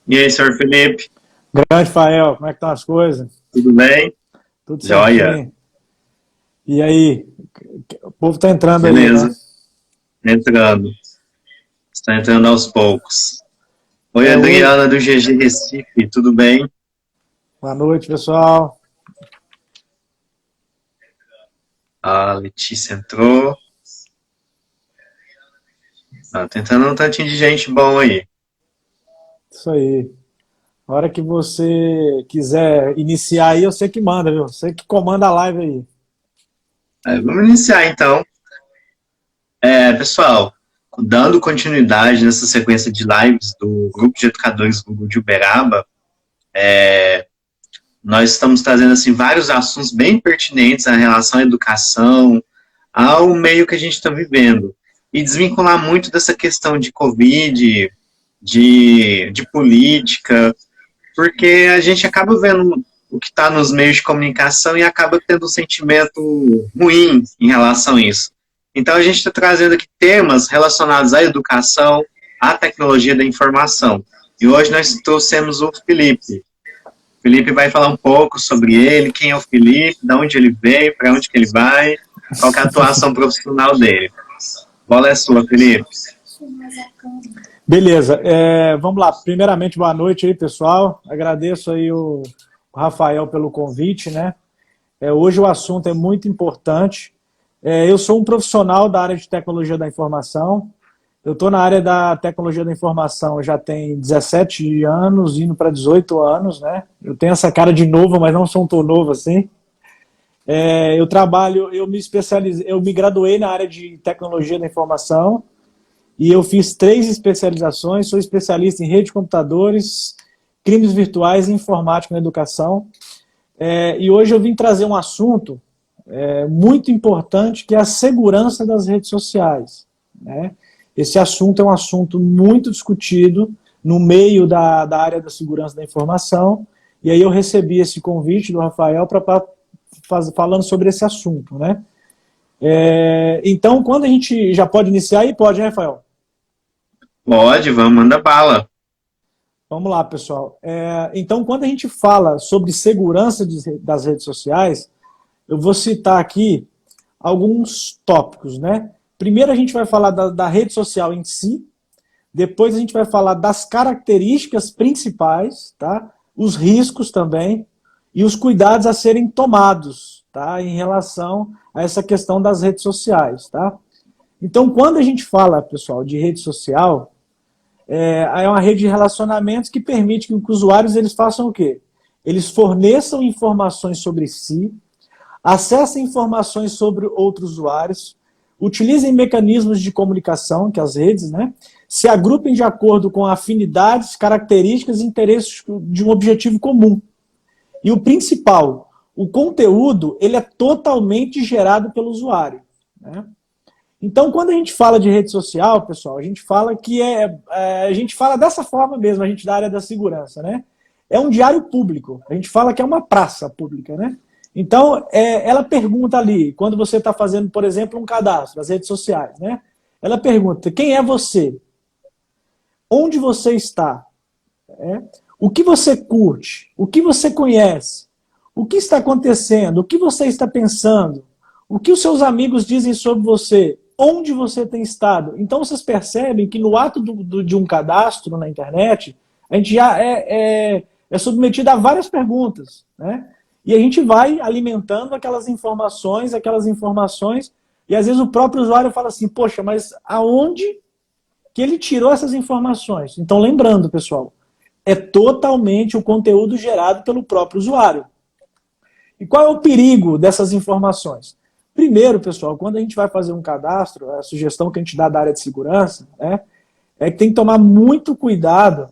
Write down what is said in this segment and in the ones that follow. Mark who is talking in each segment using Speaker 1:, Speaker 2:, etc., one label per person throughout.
Speaker 1: E aí, senhor Felipe,
Speaker 2: Grande Fael, como é que estão as coisas?
Speaker 1: tudo bem?
Speaker 2: Tudo
Speaker 1: Joia,
Speaker 2: certinho? E aí, o povo tá entrando aí, né?
Speaker 1: beleza, entrando, está entrando aos poucos. Oi,
Speaker 2: Hoje.
Speaker 1: Adriana do GG Recife, tudo bem?
Speaker 2: Boa noite, pessoal.
Speaker 1: A Letícia entrou, tá entrando um tantinho de gente bom aí.
Speaker 2: Isso aí. A hora que você quiser iniciar aí, eu sei que manda, viu? Você que comanda a live aí.
Speaker 1: Vamos iniciar então. Pessoal, dando continuidade nessa sequência de lives do Grupo de Educadores Google de Uberaba, nós estamos trazendo assim, vários assuntos bem pertinentes em relação à educação, ao meio que a gente está vivendo. E desvincular muito dessa questão de Covid, de política, porque a gente acaba vendo o que está nos meios de comunicação e acaba tendo um sentimento ruim em relação a isso. Então a gente está trazendo aqui temas relacionados à educação, à tecnologia da informação. E hoje nós trouxemos o Felipe. O Felipe vai falar um pouco sobre ele, quem é o Felipe, de onde ele veio, para onde que ele vai, qual é a atuação profissional dele. Bola é sua, Felipe.
Speaker 2: Beleza, vamos lá. Primeiramente, boa noite aí, pessoal. Agradeço aí o Rafael pelo convite, né? Hoje o assunto é muito importante. Eu sou um profissional da área de tecnologia da informação. Eu estou na área da tecnologia da informação já tem 17 anos, indo para 18 anos, né? Eu tenho essa cara de novo, mas não sou tão novo assim. Eu trabalho, eu me especializei, eu me graduei na área de tecnologia da informação e eu fiz 3 especializações. Sou especialista em rede de computadores, crimes virtuais e informática na educação. E hoje eu vim trazer um assunto muito importante, que é a segurança das redes sociais, né? Esse assunto é um assunto muito discutido no meio da área da segurança da informação, e aí eu recebi esse convite do Rafael para falando sobre esse assunto, né? Então, quando a gente já pode iniciar aí, pode, né, Rafael?
Speaker 1: Pode, vamos, manda bala.
Speaker 2: Vamos lá, pessoal. Então, quando a gente fala sobre segurança das redes sociais, eu vou citar aqui alguns tópicos, né? Primeiro a gente vai falar da rede social em si, depois a gente vai falar das características principais, tá? Os riscos também e os cuidados a serem tomados, tá? Em relação a essa questão das redes sociais, tá? Então, quando a gente fala, pessoal, de rede social, é uma rede de relacionamentos que permite que os usuários eles façam o quê? Eles forneçam informações sobre si, acessem informações sobre outros usuários, utilizem mecanismos de comunicação, que as redes, né, se agrupem de acordo com afinidades, características e interesses de um objetivo comum. E o principal, o conteúdo, ele é totalmente gerado pelo usuário, né? Então, quando a gente fala de rede social, pessoal, a gente fala que a gente fala dessa forma mesmo, a gente da área da segurança, né? É um diário público. A gente fala que é uma praça pública, né? Então, ela pergunta ali, quando você está fazendo, por exemplo, um cadastro nas redes sociais, né? Ela pergunta: quem é você? Onde você está? O que você curte? O que você conhece? O que está acontecendo? O que você está pensando? O que os seus amigos dizem sobre você? Onde você tem estado? Então vocês percebem que no ato de um cadastro na internet, a gente já é submetido a várias perguntas, né? E a gente vai alimentando aquelas informações, e às vezes o próprio usuário fala assim: poxa, mas aonde que ele tirou essas informações? Então, lembrando, pessoal, é totalmente o conteúdo gerado pelo próprio usuário. E qual é o perigo dessas informações? Primeiro, pessoal, quando a gente vai fazer um cadastro, a sugestão que a gente dá da área de segurança, né, é que tem que tomar muito cuidado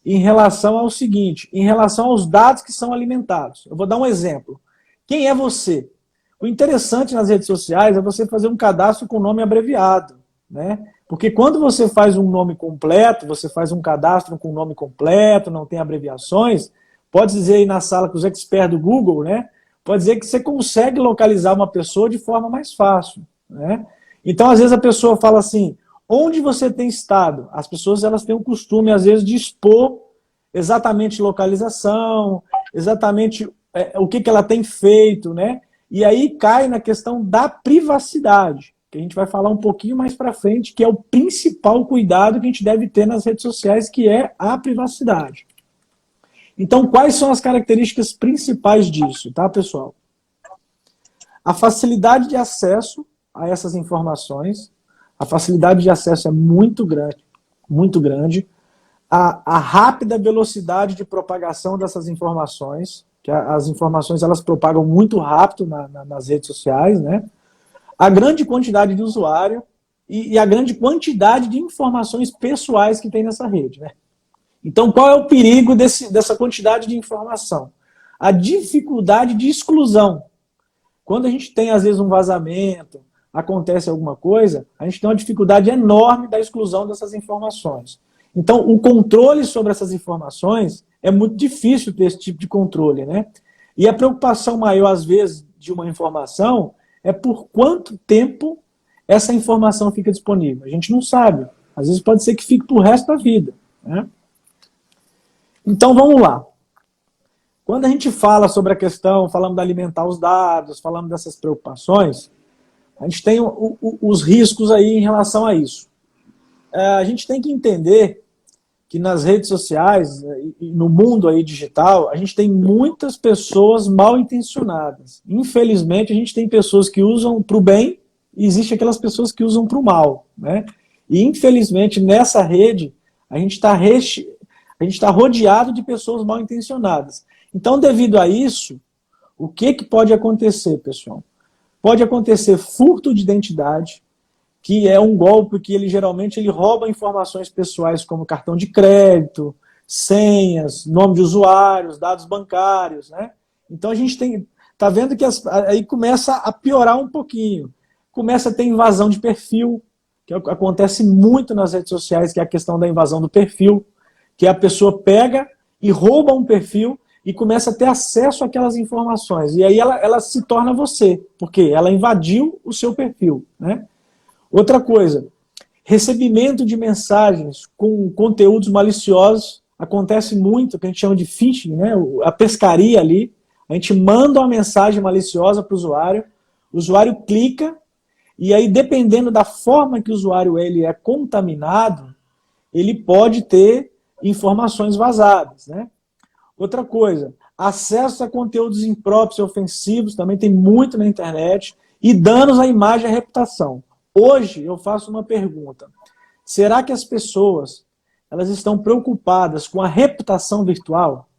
Speaker 2: em relação ao seguinte, em relação aos dados que são alimentados. Eu vou dar um exemplo. Quem é você? O interessante nas redes sociais é você fazer um cadastro com nome abreviado, né? Porque quando você faz um nome completo, você faz um cadastro com nome completo, não tem abreviações, pode dizer aí na sala que os experts do Google, né? Pode dizer que você consegue localizar uma pessoa de forma mais fácil, né? Então, às vezes a pessoa fala assim: onde você tem estado? As pessoas elas têm o costume, às vezes, de expor exatamente localização, exatamente o que ela tem feito, né? E aí cai na questão da privacidade, que a gente vai falar um pouquinho mais para frente, que é o principal cuidado que a gente deve ter nas redes sociais, que é a privacidade. Então, quais são as características principais disso, tá, pessoal? A facilidade de acesso a essas informações, a facilidade de acesso é muito grande, muito grande. A rápida velocidade de propagação dessas informações, que as informações elas propagam muito rápido nas redes sociais, né? A grande quantidade de usuário e a grande quantidade de informações pessoais que tem nessa rede, né? Então, qual é o perigo dessa quantidade de informação? A dificuldade de exclusão. Quando a gente tem, às vezes, um vazamento, acontece alguma coisa, a gente tem uma dificuldade enorme da exclusão dessas informações. Então, o controle sobre essas informações é muito difícil ter esse tipo de controle, né? E a preocupação maior, às vezes, de uma informação é por quanto tempo essa informação fica disponível. A gente não sabe. Às vezes pode ser que fique pro resto da vida, né? Então, vamos lá. Quando a gente fala sobre a questão, falamos de alimentar os dados, falamos dessas preocupações, a gente tem os riscos aí em relação a isso. A gente tem que entender que nas redes sociais e no mundo aí digital, a gente tem muitas pessoas mal intencionadas. Infelizmente, a gente tem pessoas que usam para o bem e existem aquelas pessoas que usam para o mal, né? E infelizmente, nessa rede, a gente está rodeado de pessoas mal intencionadas. Então, devido a isso, o que pode acontecer, pessoal? Pode acontecer furto de identidade, que é um golpe que geralmente rouba informações pessoais como cartão de crédito, senhas, nome de usuários, dados bancários, né? Então a gente tá vendo que aí começa a piorar um pouquinho. Começa a ter invasão de perfil, que acontece muito nas redes sociais, que é a questão da invasão do perfil, que a pessoa pega e rouba um perfil e começa a ter acesso àquelas informações. E aí ela se torna você, porque ela invadiu o seu perfil, né? Outra coisa, recebimento de mensagens com conteúdos maliciosos, acontece muito, que a gente chama de phishing, né? A pescaria ali, a gente manda uma mensagem maliciosa para o usuário clica, e aí dependendo da forma que o usuário ele é contaminado, ele pode ter informações vazadas, né? Outra coisa, acesso a conteúdos impróprios e ofensivos, também tem muito na internet, e danos à imagem e à reputação. Hoje eu faço uma pergunta. Será que as pessoas elas estão preocupadas com a reputação virtual?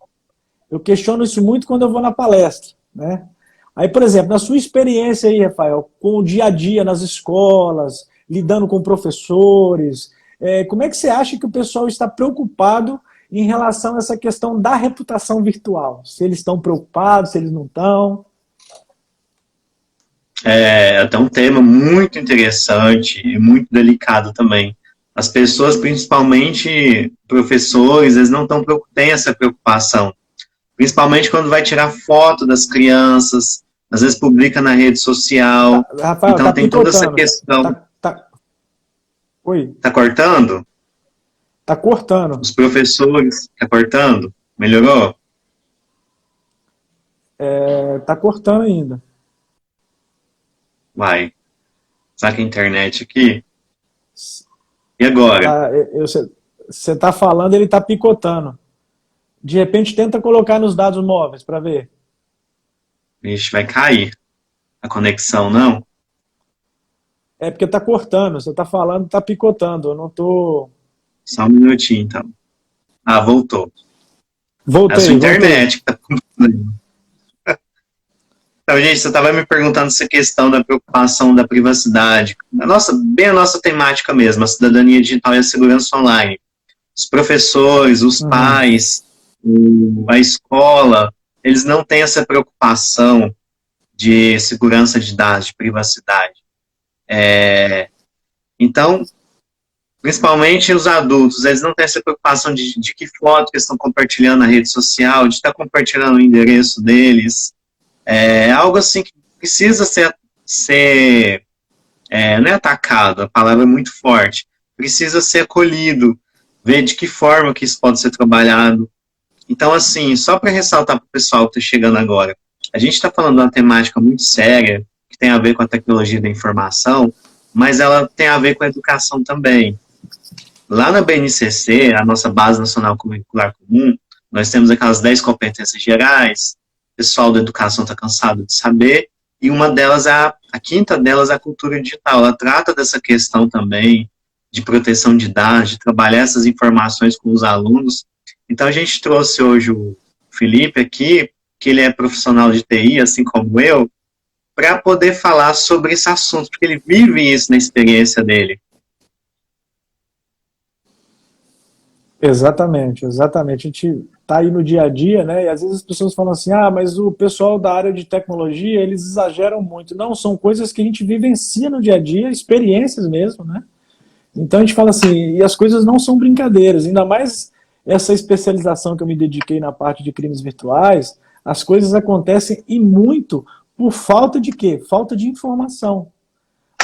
Speaker 2: Eu questiono isso muito quando eu vou na palestra, né? Aí, por exemplo, na sua experiência aí, Rafael, com o dia a dia nas escolas, lidando com professores, como é que você acha que o pessoal está preocupado em relação a essa questão da reputação virtual? Se eles estão preocupados, se eles não estão?
Speaker 1: É até um tema muito interessante e muito delicado também. As pessoas, principalmente professores, eles não têm essa preocupação. Principalmente quando vai tirar foto das crianças, às vezes publica na rede social.
Speaker 2: Rafael,
Speaker 1: então tem toda essa questão.
Speaker 2: Oi?
Speaker 1: Tá cortando?
Speaker 2: Tá cortando.
Speaker 1: Os professores, tá cortando? Melhorou?
Speaker 2: Tá cortando ainda.
Speaker 1: Vai. Será que a internet aqui? E agora?
Speaker 2: Você tá falando, ele tá picotando. De repente, tenta colocar nos dados móveis para ver.
Speaker 1: Vixe, vai cair a conexão, não?
Speaker 2: É porque tá cortando. Você tá falando, tá picotando. Eu não tô...
Speaker 1: Só um minutinho, então. Ah, voltou.
Speaker 2: Voltei,
Speaker 1: a sua internet que tá funcionando. Então, gente, você estava me perguntando essa questão da preocupação da privacidade. Bem a nossa temática mesmo, a cidadania digital e a segurança online. Os professores, os pais, a escola, eles não têm essa preocupação de segurança de dados, de privacidade. Então, principalmente os adultos, eles não têm essa preocupação de que foto que eles estão compartilhando na rede social, de estar compartilhando o endereço deles. É algo assim que precisa ser não é atacado, a palavra é muito forte, precisa ser acolhido, ver de que forma que isso pode ser trabalhado. Então, assim, só para ressaltar para o pessoal que está chegando agora, a gente está falando de uma temática muito séria, que tem a ver com a tecnologia da informação, mas ela tem a ver com a educação também. Lá na BNCC, a nossa Base Nacional Curricular Comum, nós temos aquelas 10 competências gerais, o pessoal da educação está cansado de saber, e uma delas, a quinta delas, é a cultura digital. Ela trata dessa questão também de proteção de dados, de trabalhar essas informações com os alunos. Então, a gente trouxe hoje o Felipe aqui, que ele é profissional de TI, assim como eu, para poder falar sobre esse assunto, porque ele vive isso na experiência dele.
Speaker 2: Exatamente, exatamente. A gente está aí no dia a dia, né? E às vezes as pessoas falam assim, ah, mas o pessoal da área de tecnologia, eles exageram muito. Não, são coisas que a gente vivencia no dia a dia, experiências mesmo, né? Então a gente fala assim, e as coisas não são brincadeiras, ainda mais essa especialização que eu me dediquei na parte de crimes virtuais, as coisas acontecem e muito por falta de quê? Falta de informação.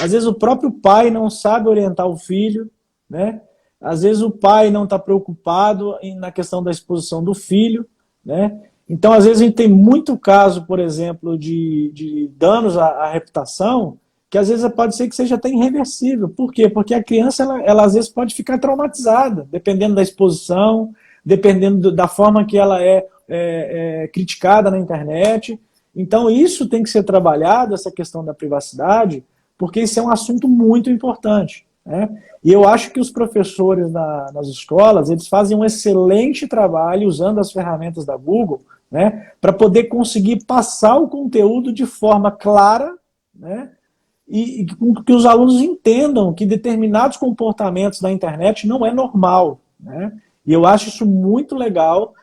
Speaker 2: Às vezes o próprio pai não sabe orientar o filho, né? Às vezes o pai não está preocupado na questão da exposição do filho, né? Então, às vezes, a gente tem muito caso, por exemplo, de danos à reputação, que às vezes pode ser que seja até irreversível. Por quê? Porque a criança, ela às vezes pode ficar traumatizada, dependendo da exposição, dependendo da forma que ela é criticada na internet. Então, isso tem que ser trabalhado, essa questão da privacidade, porque isso é um assunto muito importante, né? E eu acho que os professores nas escolas, eles fazem um excelente trabalho usando as ferramentas da Google, né, para poder conseguir passar o conteúdo de forma clara, né, e que os alunos entendam que determinados comportamentos na internet não é normal, né? E eu acho isso muito legal.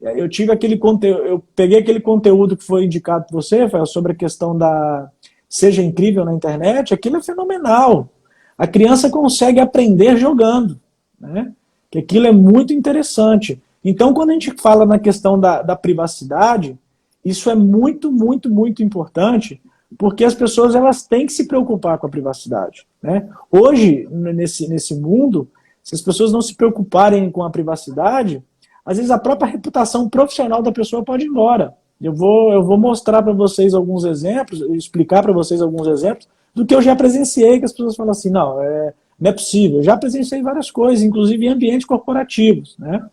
Speaker 2: Eu tive aquele conteúdo, eu peguei aquele conteúdo que foi indicado por você, sobre a questão da Seja Incrível na internet, aquilo é fenomenal. A criança consegue aprender jogando, né? Que aquilo é muito interessante. Então, quando a gente fala na questão da privacidade, isso é muito, muito, muito importante, porque as pessoas elas têm que se preocupar com a privacidade, né? Hoje, nesse mundo, se as pessoas não se preocuparem com a privacidade, às vezes a própria reputação profissional da pessoa pode ir embora. Eu vou mostrar para vocês alguns exemplos, explicar para vocês alguns exemplos do que eu já presenciei, que as pessoas falam assim, não é possível. Eu já presenciei várias coisas, inclusive em ambientes corporativos, né?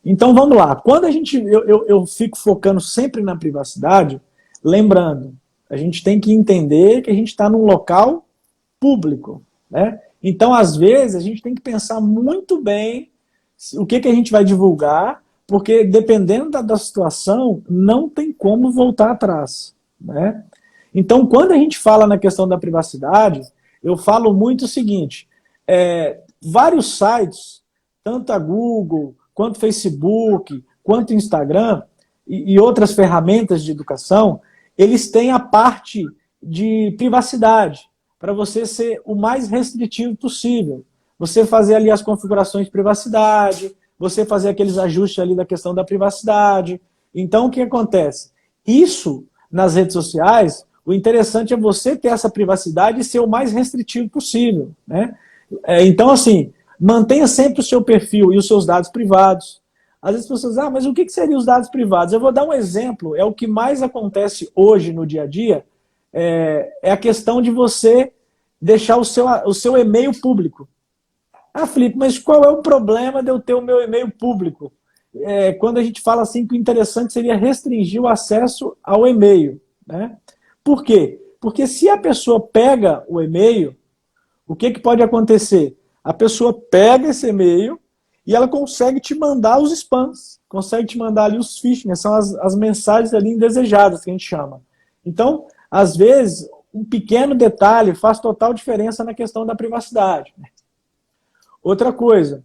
Speaker 2: Então vamos lá. Quando eu fico focando sempre na privacidade, lembrando, a gente tem que entender que a gente está num local público, né? Então, às vezes, a gente tem que pensar muito bem o que a gente vai divulgar, porque dependendo da situação, não tem como voltar atrás, né? Então, quando a gente fala na questão da privacidade, eu falo muito o seguinte, vários sites, tanto a Google, quanto Facebook, quanto Instagram e outras ferramentas de educação, eles têm a parte de privacidade, para você ser o mais restritivo possível. Você fazer ali as configurações de privacidade, você fazer aqueles ajustes ali da questão da privacidade. Então, o que acontece? Isso, nas redes sociais, o interessante é você ter essa privacidade e ser o mais restritivo possível, né? Então, assim, mantenha sempre o seu perfil e os seus dados privados. Às vezes as pessoas, mas o que seriam os dados privados? Eu vou dar um exemplo, é o que mais acontece hoje no dia a dia, é a questão de você deixar o seu e-mail público. Ah, Felipe, mas qual é o problema de eu ter o meu e-mail público? Quando a gente fala assim que o interessante seria restringir o acesso ao e-mail, né? Por quê? Porque se a pessoa pega o e-mail, o que pode acontecer? A pessoa pega esse e-mail e ela consegue te mandar os spams, consegue te mandar ali os phishing, são as mensagens ali indesejadas que a gente chama. Então, às vezes, um pequeno detalhe faz total diferença na questão da privacidade. Outra coisa,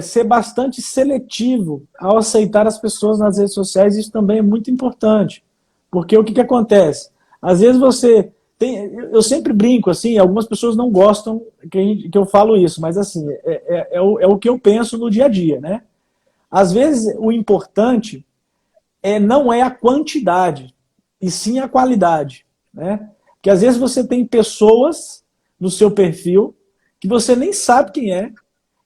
Speaker 2: ser bastante seletivo ao aceitar as pessoas nas redes sociais, isso também é muito importante. Porque o que acontece? Às vezes você tem... Eu sempre brinco, assim, algumas pessoas não gostam que eu falo isso, mas assim, é o que eu penso no dia a dia, né? Às vezes o importante não é a quantidade, e sim a qualidade, né? Porque às vezes você tem pessoas no seu perfil que você nem sabe quem é,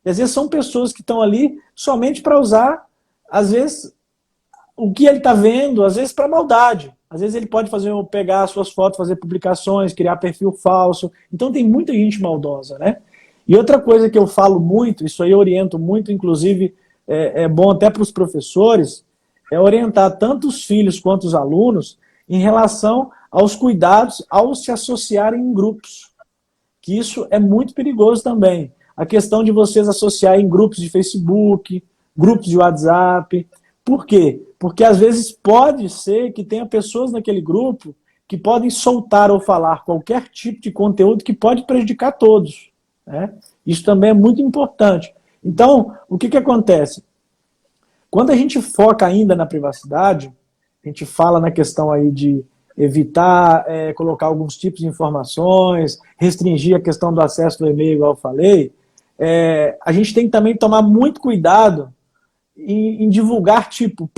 Speaker 2: E às vezes são pessoas que estão ali somente para usar, às vezes, o que ele está vendo, às vezes para maldade. Às vezes ele pode pegar suas fotos, fazer publicações, criar perfil falso. Então tem muita gente maldosa, né? E outra coisa que eu falo muito, isso aí eu oriento muito, inclusive é bom até para os professores, é orientar tanto os filhos quanto os alunos em relação aos cuidados ao se associarem em grupos. Que isso é muito perigoso também. A questão de vocês associarem em grupos de Facebook, grupos de WhatsApp. Por quê? Porque às vezes pode ser que tenha pessoas naquele grupo que podem soltar ou falar qualquer tipo de conteúdo que pode prejudicar todos, né? Isso também é muito importante. Então, o que acontece? Quando a gente foca ainda na privacidade, a gente fala na questão aí de evitar colocar alguns tipos de informações, restringir a questão do acesso do e-mail, igual eu falei, a gente tem que também tomar muito cuidado em divulgar, tipo,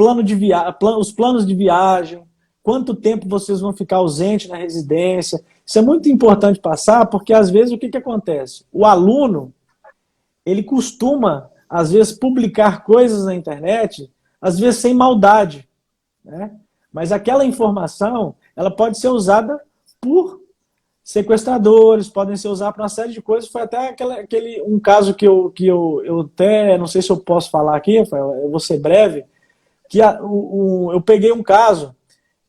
Speaker 2: os planos de viagem, quanto tempo vocês vão ficar ausentes na residência. Isso é muito importante passar, porque às vezes o que acontece? O aluno, ele costuma, às vezes, publicar coisas na internet, às vezes sem maldade, né? Mas aquela informação, ela pode ser usada por sequestradores, podem ser usados para uma série de coisas. Foi até um caso que eu até, não sei se eu posso falar aqui, Rafael, eu vou ser breve, que eu peguei um caso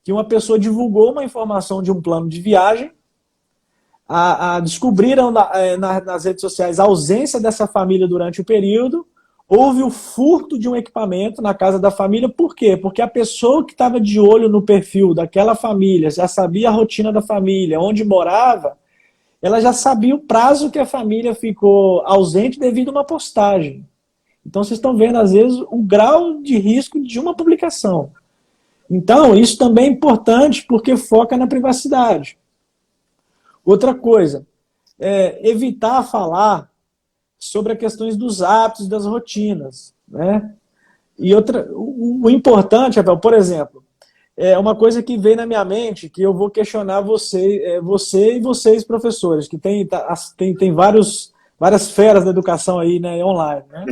Speaker 2: que uma pessoa divulgou uma informação de um plano de viagem, descobriram nas redes sociais a ausência dessa família durante o período, houve o furto de um equipamento na casa da família. Por quê? Porque a pessoa que estava de olho no perfil daquela família, já sabia a rotina da família, onde morava, ela já sabia o prazo que a família ficou ausente devido a uma postagem. Então vocês estão vendo, às vezes, o grau de risco de uma publicação. Então, isso também é importante porque foca na privacidade. Outra coisa, evitar falar sobre as questões dos hábitos e das rotinas, né? E o importante, Rafael, por exemplo, uma coisa que veio na minha mente, que eu vou questionar você e vocês, professores, que tem várias feras da educação aí, né, online, né?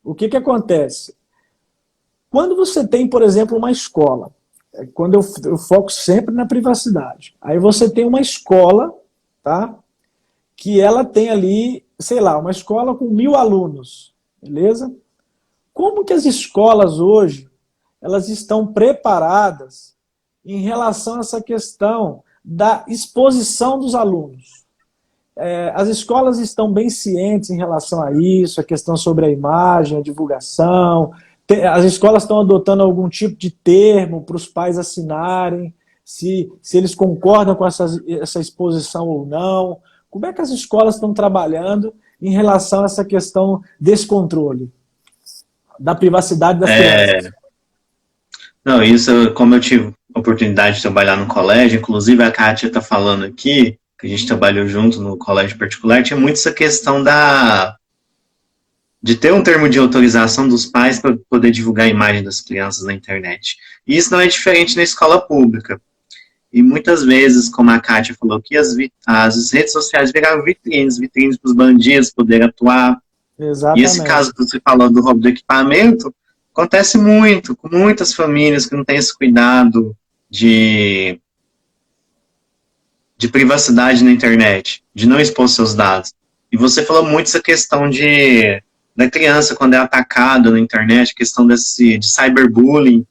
Speaker 2: O que acontece? Quando você tem, por exemplo, uma escola, quando eu foco sempre na privacidade, aí você tem uma escola, tá? Que ela tem ali, sei lá, uma escola com 1000 alunos, beleza? Como que as escolas hoje, elas estão preparadas em relação a essa questão da exposição dos alunos? As escolas estão bem cientes em relação a isso, a questão sobre a imagem, a divulgação. As escolas estão adotando algum tipo de termo para os pais assinarem, se eles concordam com essa exposição ou não. Como é que as escolas estão trabalhando em relação a essa questão desse controle, da privacidade das crianças?
Speaker 1: Não, isso, como eu tive a oportunidade de trabalhar no colégio, inclusive a Kátia está falando aqui, que a gente trabalhou junto no colégio particular, tinha muito essa questão de ter um termo de autorização dos pais para poder divulgar a imagem das crianças na internet. E isso não é diferente na escola pública. E muitas vezes, como a Kátia falou aqui, as redes sociais viraram vitrines para os bandidos poderem atuar.
Speaker 2: Exatamente.
Speaker 1: E esse caso que você falou do roubo do equipamento, acontece muito, com muitas famílias que não têm esse cuidado de privacidade na internet, de não expor seus dados. E você falou muito essa questão da criança quando é atacada na internet, a questão de cyberbullying,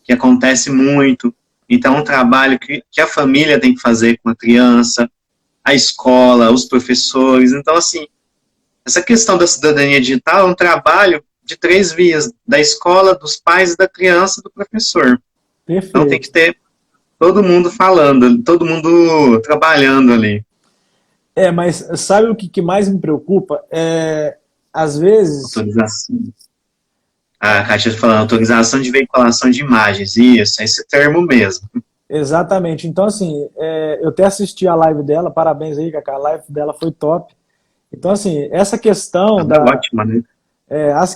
Speaker 1: que acontece muito. Então, é um trabalho que a família tem que fazer com a criança, a escola, os professores. Então, assim, essa questão da cidadania digital é um trabalho de 3 vias, da escola, dos pais, da criança e do professor.
Speaker 2: Perfeito.
Speaker 1: Então, tem que ter todo mundo falando, todo mundo trabalhando ali.
Speaker 2: Mas sabe o que mais me preocupa? Às vezes...
Speaker 1: Autorização. A Kátia está falando, autorização de veiculação de imagens. Isso, é esse termo mesmo.
Speaker 2: Exatamente. Então, assim, eu até assisti a live dela, parabéns aí, Cacá, a live dela foi top. Então, assim, essa questão
Speaker 1: ótima, né?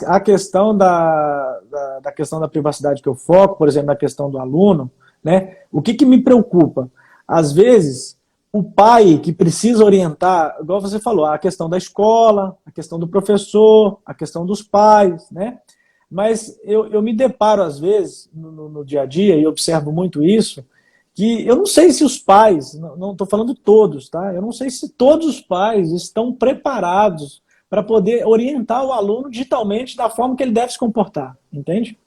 Speaker 2: A questão da questão da privacidade que eu foco, por exemplo, na questão do aluno, né? O que me preocupa? Às vezes, o pai que precisa orientar, igual você falou, a questão da escola, a questão do professor, a questão dos pais, né? Mas eu me deparo, às vezes, no dia a dia, e observo muito isso, que eu não sei se os pais, não estou falando todos, tá? Eu não sei se todos os pais estão preparados para poder orientar o aluno digitalmente da forma que ele deve se comportar, entende?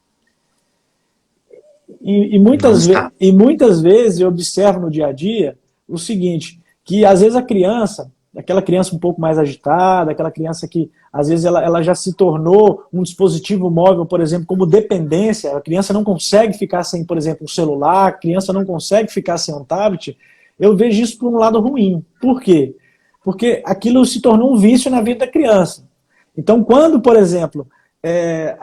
Speaker 1: Não está.
Speaker 2: E muitas vezes eu observo no dia a dia o seguinte, que às vezes a criança, aquela criança um pouco mais agitada, aquela criança que às vezes ela já se tornou um dispositivo móvel, por exemplo, como dependência, a criança não consegue ficar sem, por exemplo, um celular, a criança não consegue ficar sem um tablet, eu vejo isso por um lado ruim. Por quê? Porque aquilo se tornou um vício na vida da criança. Então, quando, por exemplo, é,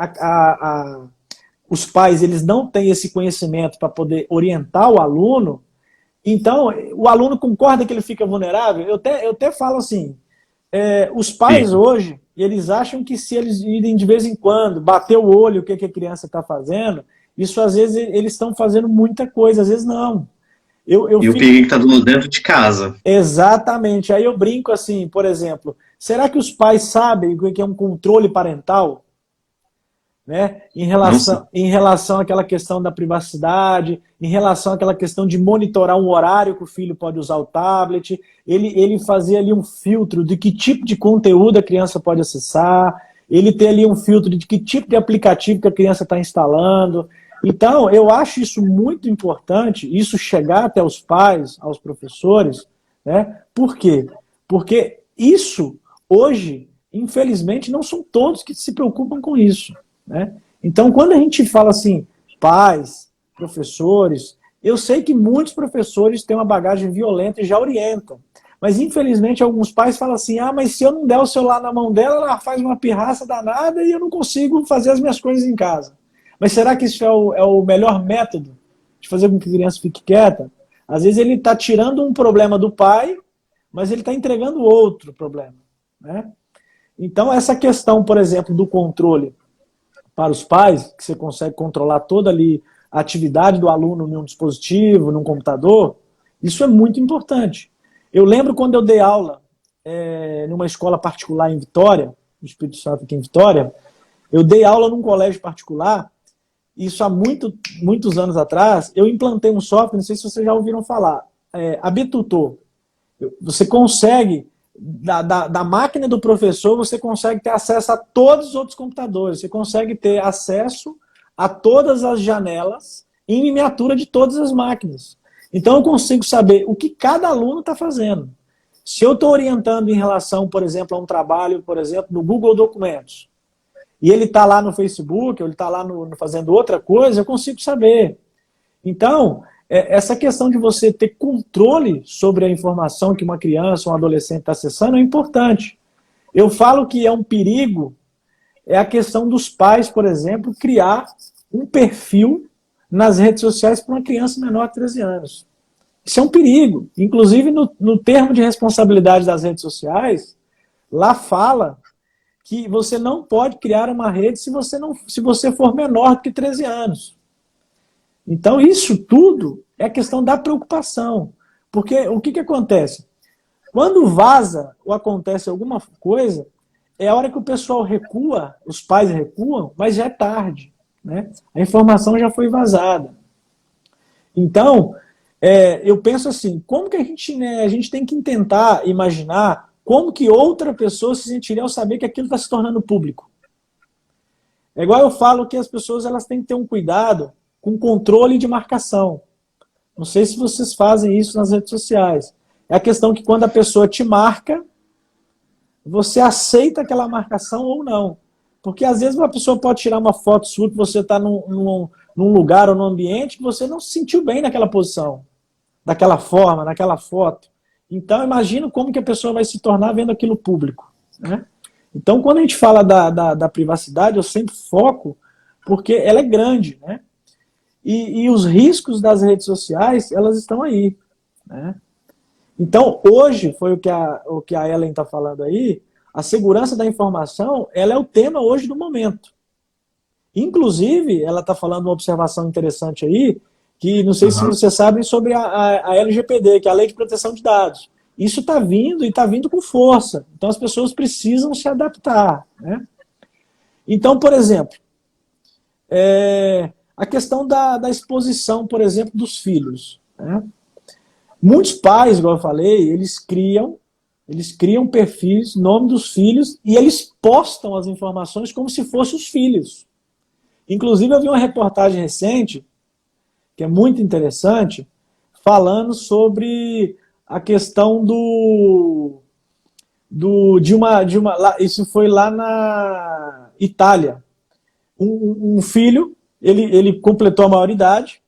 Speaker 2: os pais eles não têm esse conhecimento para poder orientar o aluno, então o aluno concorda que ele fica vulnerável. Eu até falo assim, os pais
Speaker 1: Fica.
Speaker 2: hoje, eles acham que se eles irem de vez em quando, bater o olho, o que a criança está fazendo, isso às vezes eles estão fazendo muita coisa, às vezes não. Eu
Speaker 1: E o
Speaker 2: fico...
Speaker 1: perigo está dentro de casa.
Speaker 2: Exatamente. Aí eu brinco assim, por exemplo, será que os pais sabem o que é um controle parental? Né?
Speaker 1: Não sei.
Speaker 2: Em relação àquela questão da privacidade, em relação àquela questão de monitorar um horário que o filho pode usar o tablet, ele fazer ali um filtro de que tipo de conteúdo a criança pode acessar, ele ter ali um filtro de que tipo de aplicativo que a criança está instalando. Então, eu acho isso muito importante, isso chegar até os pais, aos professores, né? Por quê? Porque isso, hoje, infelizmente, não são todos que se preocupam com isso. Né? Então, quando a gente fala assim, pais, professores, eu sei que muitos professores têm uma bagagem violenta e já orientam. Mas, infelizmente, alguns pais falam assim, mas se eu não der o celular na mão dela, ela faz uma pirraça danada e eu não consigo fazer as minhas coisas em casa. Mas será que isso é o melhor método de fazer com que a criança fique quieta? Às vezes ele está tirando um problema do pai, mas ele está entregando outro problema. Né? Então, essa questão, por exemplo, do controle para os pais, que você consegue controlar toda ali a atividade do aluno em um dispositivo, num computador, isso é muito importante. Eu lembro quando eu dei aula numa escola particular em Vitória, no Espírito Santo aqui em Vitória, eu dei aula num colégio particular, isso há muitos anos atrás, eu implantei um software, não sei se vocês já ouviram falar, a Bitutor. Você consegue da máquina do professor, você consegue ter acesso a todos os outros computadores. Você consegue ter acesso a todas as janelas em miniatura de todas as máquinas. Então eu consigo saber o que cada aluno está fazendo. Se eu estou orientando em relação, por exemplo, a um trabalho, por exemplo, no Google Documentos, e ele está lá no Facebook, ou ele está lá fazendo outra coisa, eu consigo saber. Então, essa questão de você ter controle sobre a informação que uma criança ou um adolescente está acessando é importante. Eu falo que é um perigo, a questão dos pais, por exemplo, criar um perfil nas redes sociais para uma criança menor de 13 anos. Isso é um perigo. Inclusive, no termo de responsabilidade das redes sociais, lá fala que você não pode criar uma rede se você for menor do que 13 anos. Então, isso tudo é questão da preocupação. Porque o que acontece? Quando vaza ou acontece alguma coisa, é a hora que o pessoal recua, os pais recuam, mas já é tarde. Né? A informação já foi vazada. Então, eu penso assim, como que a gente tem que tentar imaginar como que outra pessoa se sentiria ao saber que aquilo está se tornando público. É igual eu falo que as pessoas elas têm que ter um cuidado com controle de marcação. Não sei se vocês fazem isso nas redes sociais. É a questão que quando a pessoa te marca, você aceita aquela marcação ou não. Porque às vezes uma pessoa pode tirar uma foto sua que você está num lugar ou num ambiente que você não se sentiu bem naquela posição, daquela forma, naquela foto. Então imagina como que a pessoa vai se tornar vendo aquilo público. Né? Então quando a gente fala da privacidade, eu sempre foco porque ela é grande, né? E os riscos das redes sociais, elas estão aí. Né? Então, hoje, foi o que a Ellen está falando aí, a segurança da informação, ela é o tema hoje do momento. Inclusive, ela está falando uma observação interessante aí, que não sei se vocês sabem sobre a LGPD, que é a Lei de Proteção de Dados. Isso está vindo e está vindo com força. Então as pessoas precisam se adaptar, né? Então, por exemplo, a questão da exposição, por exemplo, dos filhos, né? Muitos pais, igual eu falei, eles criam perfis, nome dos filhos, e eles postam as informações como se fossem os filhos. Inclusive, eu vi uma reportagem recente, que é muito interessante, falando sobre a questão isso foi lá na Itália. Um filho, ele completou a maioridade,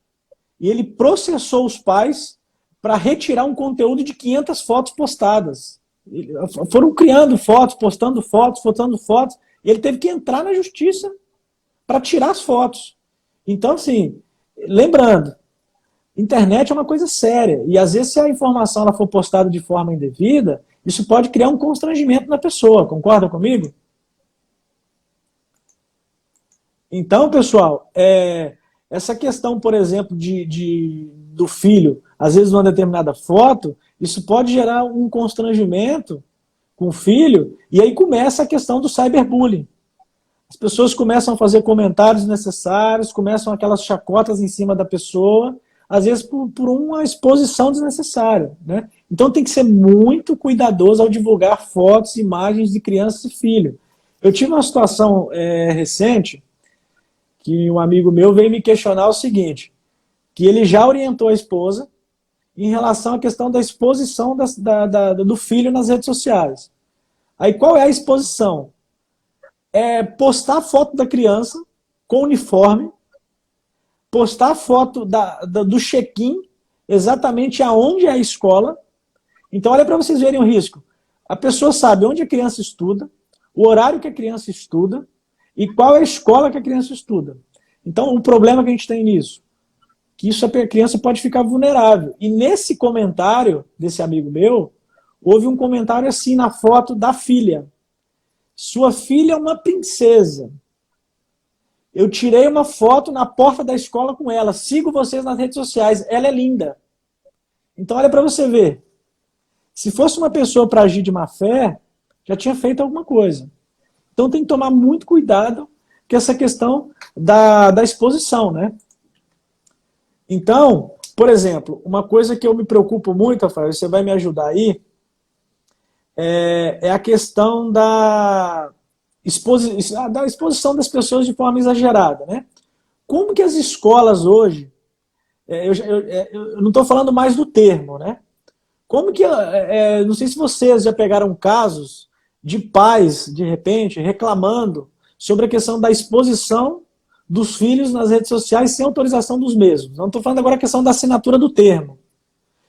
Speaker 2: e ele processou os pais para retirar um conteúdo de 500 fotos postadas. Foram criando fotos, postando fotos, e ele teve que entrar na justiça para tirar as fotos. Então, assim, lembrando, internet é uma coisa séria, e às vezes se a informação ela for postada de forma indevida, isso pode criar um constrangimento na pessoa, concorda comigo? Então, pessoal, essa questão, por exemplo, do filho, às vezes numa determinada foto, isso pode gerar um constrangimento com o filho, e aí começa a questão do cyberbullying. As pessoas começam a fazer comentários desnecessários, começam aquelas chacotas em cima da pessoa, às vezes por uma exposição desnecessária, né? Então tem que ser muito cuidadoso ao divulgar fotos, imagens de crianças e filho. Eu tive uma situação recente, que um amigo meu veio me questionar o seguinte, que ele já orientou a esposa em relação à questão da exposição do filho nas redes sociais. Aí qual é a exposição? É postar foto da criança com uniforme, postar foto do check-in, exatamente aonde é a escola. Então olha para vocês verem o risco. A pessoa sabe onde a criança estuda, o horário que a criança estuda e qual é a escola que a criança estuda. Então o problema que a gente tem nisso, que isso a criança pode ficar vulnerável. E nesse comentário desse amigo meu, houve um comentário assim na foto da filha. Sua filha é uma princesa. Eu tirei uma foto na porta da escola com ela. Sigo vocês nas redes sociais. Ela é linda. Então olha para você ver. Se fosse uma pessoa para agir de má fé, já tinha feito alguma coisa. Então tem que tomar muito cuidado com essa questão da exposição, né? Então, por exemplo, uma coisa que eu me preocupo muito, Rafael, você vai me ajudar aí, é a questão da exposição das pessoas de forma exagerada, né? Como que as escolas hoje, eu não estou falando mais do termo, né? Como que, não sei se vocês já pegaram casos de pais, de repente, reclamando sobre a questão da exposição dos filhos nas redes sociais sem autorização dos mesmos. Não estou falando agora a questão da assinatura do termo.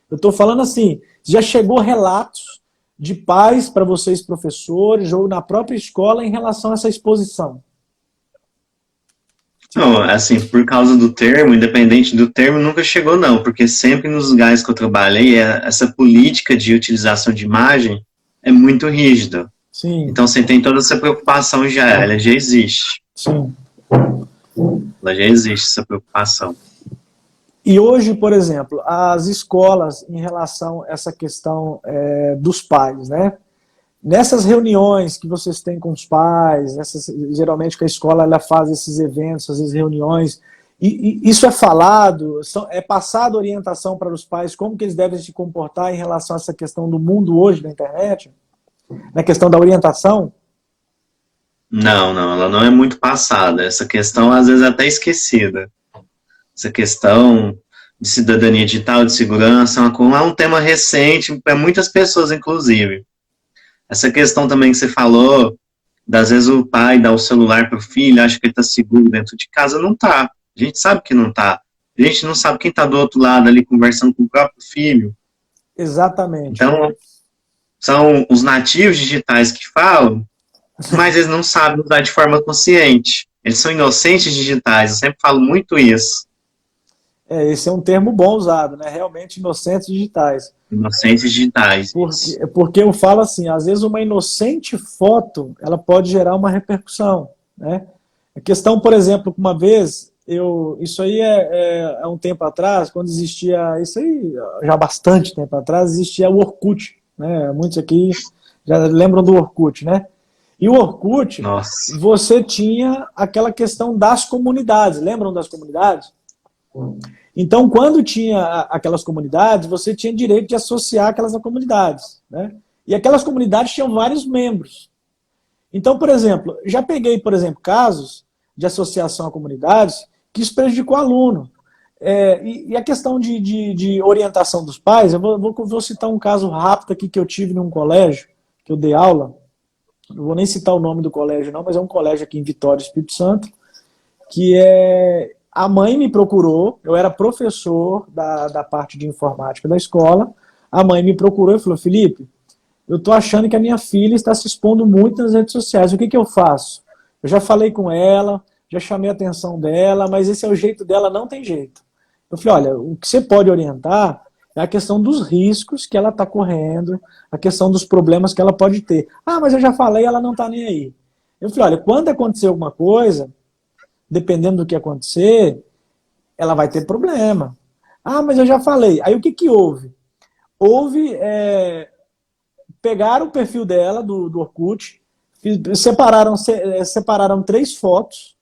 Speaker 2: Eu estou falando assim, já chegou relatos de pais para vocês professores ou na própria escola em relação a essa exposição?
Speaker 1: Não, assim, por causa do termo, independente do termo, nunca chegou não, porque sempre nos lugares que eu trabalhei, essa política de utilização de imagem é muito rígida.
Speaker 2: Sim.
Speaker 1: Então você tem toda essa preocupação ela já existe.
Speaker 2: Sim.
Speaker 1: Ela já existe, essa preocupação.
Speaker 2: E hoje, por exemplo, as escolas, em relação a essa questão dos pais, né? Nessas reuniões que vocês têm com os pais, geralmente que a escola ela faz esses eventos, essas reuniões, e isso é falado, é passada orientação para os pais como que eles devem se comportar em relação a essa questão do mundo hoje da internet? Na questão da orientação?
Speaker 1: Não, ela não é muito passada. Essa questão, às vezes, é até esquecida. Essa questão de cidadania digital, de segurança, é um tema recente para muitas pessoas, inclusive. Essa questão também que você falou, às vezes o pai dá o celular para o filho, acha que ele está seguro dentro de casa, não está. A gente sabe que não está. A gente não sabe quem está do outro lado ali conversando com o próprio filho.
Speaker 2: Exatamente.
Speaker 1: Então, são os nativos digitais que falam, mas eles não sabem usar de forma consciente. Eles são inocentes digitais, eu sempre falo muito isso.
Speaker 2: Esse é um termo bom usado, né? Realmente inocentes digitais.
Speaker 1: Inocentes digitais.
Speaker 2: Porque eu falo assim, às vezes uma inocente foto, ela pode gerar uma repercussão, né? A questão, por exemplo, uma vez, isso aí é um tempo atrás, quando existia, isso aí já há bastante tempo atrás, existia o Orkut, né? Muitos aqui já lembram do Orkut, né? E o Orkut,
Speaker 1: Nossa.
Speaker 2: você tinha aquela questão das comunidades, lembram das comunidades? Então, quando tinha aquelas comunidades, você tinha direito de associar aquelas comunidades, né? E aquelas comunidades tinham vários membros. Então, por exemplo, já peguei, por exemplo, casos de associação a comunidades que isso prejudicou o aluno. E a questão de orientação dos pais, eu vou citar um caso rápido aqui que eu tive num colégio, que eu dei aula, não vou nem citar o nome do colégio não, mas é um colégio aqui em Vitória, Espírito Santo, que a mãe me procurou, eu era professor da parte de informática da escola, a mãe me procurou e falou, Felipe, eu estou achando que a minha filha está se expondo muito nas redes sociais, o que eu faço? Eu já falei com ela, já chamei a atenção dela, mas esse é o jeito dela, não tem jeito. Eu falei, olha, o que você pode orientar é a questão dos riscos que ela está correndo, a questão dos problemas que ela pode ter. Ah, mas eu já falei, ela não está nem aí. Eu falei, olha, quando acontecer alguma coisa, dependendo do que acontecer, ela vai ter problema. Ah, mas eu já falei. Aí o que houve? Pegaram o perfil dela, do Orkut, separaram 3 fotos,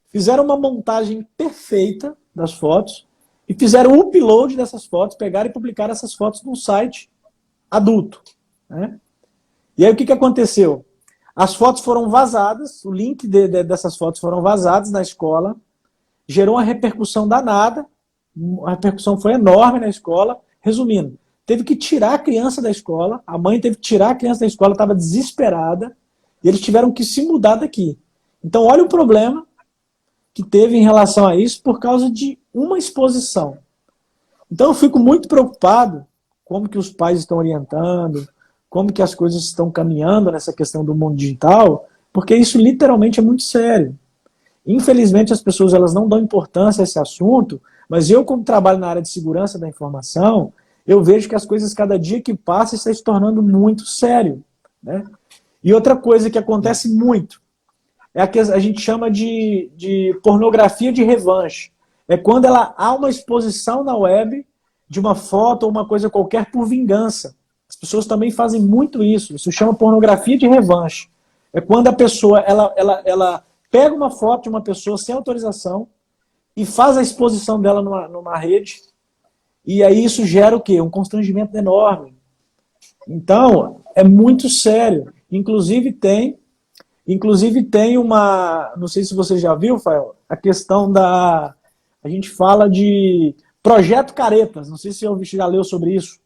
Speaker 2: fizeram uma montagem perfeita das fotos e fizeram o upload dessas fotos, pegaram e publicaram essas fotos num site adulto, né? E aí o que aconteceu? As fotos foram vazadas, o link dessas fotos foram vazados na escola, gerou uma repercussão danada, a repercussão foi enorme na escola. Resumindo, teve que tirar a criança da escola, a mãe teve que tirar a criança da escola, estava desesperada, e eles tiveram que se mudar daqui. Então olha o problema que teve em relação a isso por causa de uma exposição. Então eu fico muito preocupado como que os pais estão orientando, como que as coisas estão caminhando nessa questão do mundo digital, porque isso literalmente é muito sério. Infelizmente as pessoas elas não dão importância a esse assunto, mas eu, como trabalho na área de segurança da informação, eu vejo que as coisas cada dia que passa estão se tornando muito sério, né? E outra coisa que acontece muito é a que a gente chama de pornografia de revanche. É quando há uma exposição na web de uma foto ou uma coisa qualquer por vingança. As pessoas também fazem muito isso. Isso chama pornografia de revanche. É quando a pessoa ela pega uma foto de uma pessoa sem autorização e faz a exposição dela numa rede, e aí isso gera o quê? Um constrangimento enorme. Então, é muito sério. Inclusive tem uma, não sei se você já viu, Fael, a questão a gente fala de Projeto Caretas, não sei se você já leu sobre isso.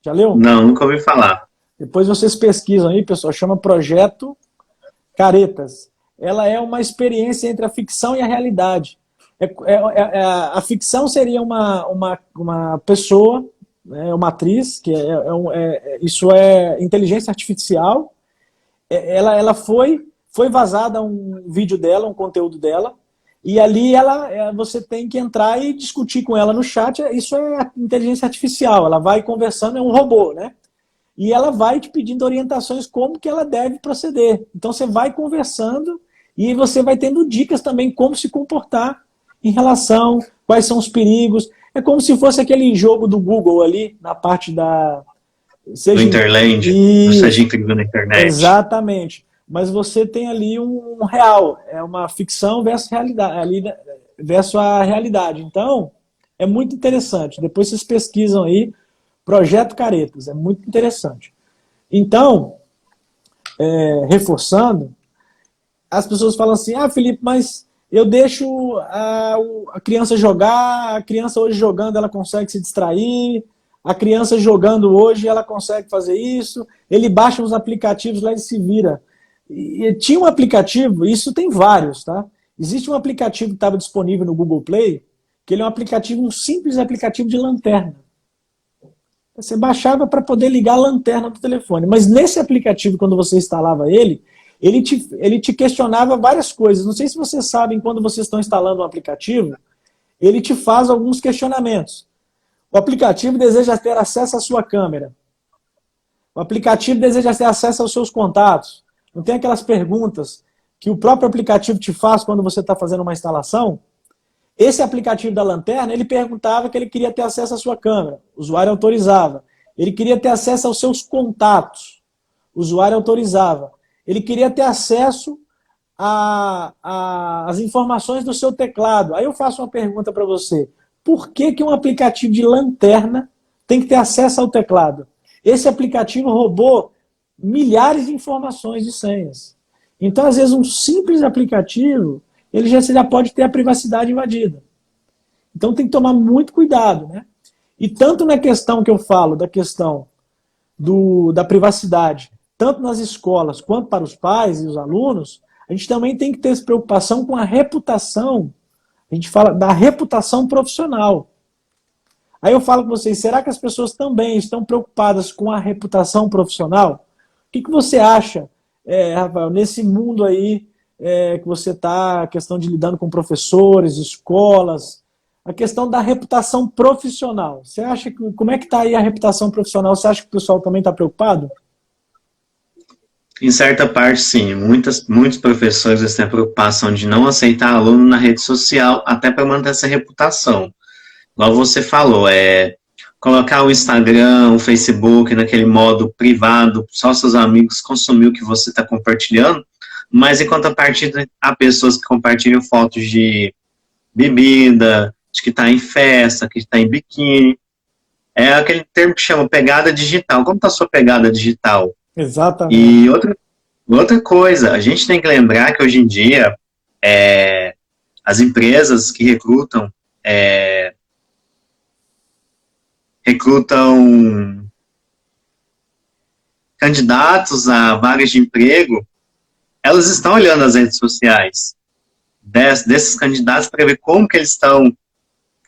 Speaker 2: Já leu?
Speaker 1: Não, nunca ouvi falar.
Speaker 2: Depois vocês pesquisam aí, pessoal, chama Projeto Caretas. Ela é uma experiência entre a ficção e a realidade. A ficção seria uma pessoa, né, uma atriz, que isso é inteligência artificial. Ela foi vazada um vídeo dela, um conteúdo dela, e ali você tem que entrar e discutir com ela no chat. Isso é inteligência artificial, ela vai conversando, é um robô, né? E ela vai te pedindo orientações como que ela deve proceder. Então você vai conversando e você vai tendo dicas também como se comportar em relação, quais são os perigos. É como se fosse aquele jogo do Google ali, na parte da...
Speaker 1: Do Interland, você incrível na internet.
Speaker 2: Exatamente. Mas você tem ali um real, é uma ficção versus a realidade. Então, é muito interessante. Depois vocês pesquisam aí, Projeto Caretas, é muito interessante. Então, reforçando, as pessoas falam assim, Felipe, mas eu deixo a criança jogar, a criança hoje jogando ela consegue se distrair, a criança jogando hoje ela consegue fazer isso, ele baixa os aplicativos lá e se vira. E tinha um aplicativo, isso tem vários, tá? Existe um aplicativo que estava disponível no Google Play, que ele é um simples aplicativo de lanterna. Você baixava para poder ligar a lanterna do telefone. Mas nesse aplicativo, quando você instalava ele te questionava várias coisas. Não sei se vocês sabem, quando vocês estão instalando um aplicativo, ele te faz alguns questionamentos. O aplicativo deseja ter acesso à sua câmera. O aplicativo deseja ter acesso aos seus contatos. Não tem aquelas perguntas que o próprio aplicativo te faz quando você está fazendo uma instalação? Esse aplicativo da lanterna, ele perguntava que ele queria ter acesso à sua câmera, o usuário autorizava. Ele queria ter acesso aos seus contatos, o usuário autorizava. Ele queria ter acesso às informações do seu teclado. Aí eu faço uma pergunta para você. Por que que um aplicativo de lanterna tem que ter acesso ao teclado? Esse aplicativo roubou milhares de informações de senhas. Então, às vezes, um simples aplicativo, ele já pode ter a privacidade invadida. Então, tem que tomar muito cuidado, né? E tanto na questão que eu falo, da questão da privacidade, tanto nas escolas quanto para os pais e os alunos, a gente também tem que ter essa preocupação com a reputação. A gente fala da reputação profissional. Aí eu falo com vocês, será que as pessoas também estão preocupadas com a reputação profissional? O que você acha, Rafael, nesse mundo aí que você está, a questão de lidando com professores, escolas, a questão da reputação profissional. Você acha que, como é que está aí a reputação profissional? Você acha que o pessoal também está preocupado?
Speaker 1: Em certa parte, sim. Muitos professores têm a preocupação de não aceitar aluno na rede social, até para manter essa reputação. Igual você falou, colocar o Instagram, o Facebook naquele modo privado, só seus amigos consumir o que você está compartilhando, mas em contrapartida, há pessoas que compartilham fotos de bebida, de que está em festa, que está em biquíni. É aquele termo que chama pegada digital. Como está a sua pegada digital?
Speaker 2: Exatamente.
Speaker 1: E outra coisa, a gente tem que lembrar que hoje em dia as empresas que recrutam candidatos a vagas de emprego, elas estão olhando as redes sociais desses candidatos para ver como que eles estão,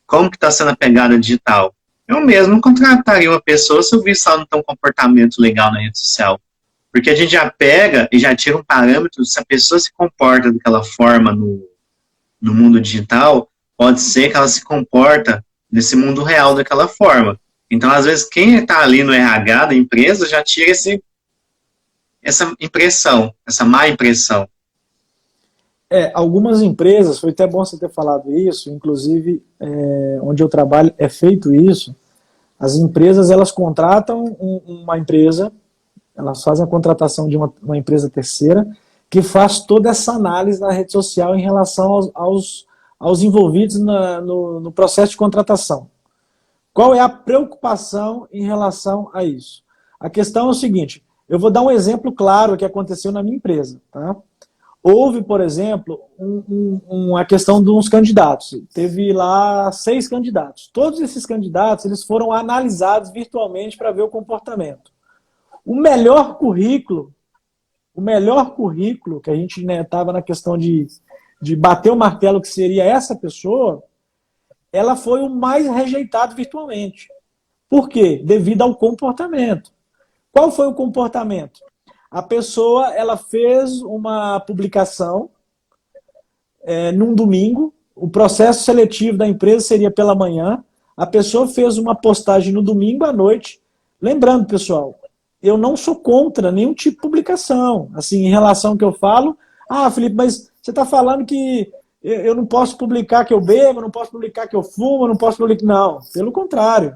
Speaker 1: como que está sendo a pegada digital. Eu mesmo contrataria uma pessoa se eu vi se ela não tem um comportamento legal na rede social. Porque a gente já pega e já tira um parâmetro, se a pessoa se comporta daquela forma no mundo digital, pode ser que ela se comporta nesse mundo real daquela forma. Então, às vezes, quem está ali no RH da empresa já tira essa impressão, essa má impressão.
Speaker 2: Algumas empresas, foi até bom você ter falado isso, inclusive onde eu trabalho é feito isso, as empresas elas contratam uma empresa, elas fazem a contratação de uma empresa terceira, que faz toda essa análise na rede social em relação aos envolvidos no processo de contratação. Qual é a preocupação em relação a isso? A questão é o seguinte, eu vou dar um exemplo claro que aconteceu na minha empresa, tá? Houve, por exemplo, uma questão de uns candidatos. Teve lá 6 candidatos. Todos esses candidatos eles foram analisados virtualmente para ver o comportamento. O melhor currículo que a gente estava na questão de bater o martelo que seria essa pessoa, ela foi o mais rejeitado virtualmente. Por quê? Devido ao comportamento. Qual foi o comportamento? A pessoa ela fez uma publicação num domingo, o processo seletivo da empresa seria pela manhã, a pessoa fez uma postagem no domingo à noite. Lembrando, pessoal, eu não sou contra nenhum tipo de publicação. Assim, em relação ao que eu falo, Felipe, mas você está falando que eu não posso publicar que eu bebo, não posso publicar que eu fumo, não posso publicar... Não, pelo contrário.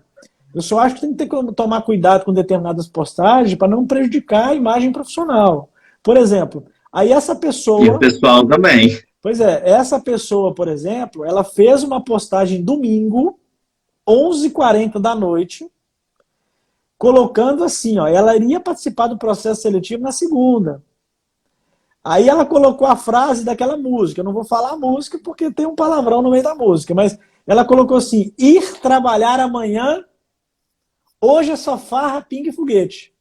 Speaker 2: Eu só acho que tem que tomar cuidado com determinadas postagens para não prejudicar a imagem profissional. Por exemplo, aí essa pessoa...
Speaker 1: E o pessoal também.
Speaker 2: Pois essa pessoa, por exemplo, ela fez uma postagem domingo, 11h40 da noite, colocando assim, ela iria participar do processo seletivo na segunda. Aí ela colocou a frase daquela música, eu não vou falar a música porque tem um palavrão no meio da música, mas ela colocou assim, ir trabalhar amanhã, hoje é só farra, pinga e foguete.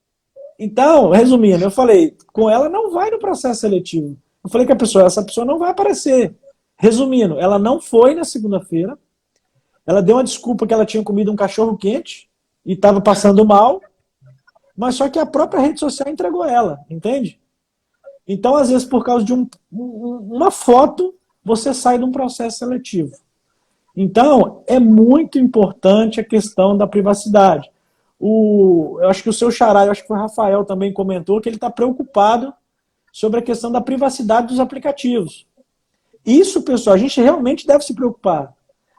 Speaker 2: Então, resumindo, eu falei, com ela não vai no processo seletivo. Eu falei que essa pessoa não vai aparecer. Resumindo, ela não foi na segunda-feira, ela deu uma desculpa que ela tinha comido um cachorro quente e estava passando mal, mas só que a própria rede social entregou ela, entende? Então, às vezes, por causa de uma foto, você sai de um processo seletivo. Então, é muito importante a questão da privacidade. Eu acho que o seu xará, eu acho que foi o Rafael também comentou, que ele está preocupado sobre a questão da privacidade dos aplicativos. Isso, pessoal, a gente realmente deve se preocupar.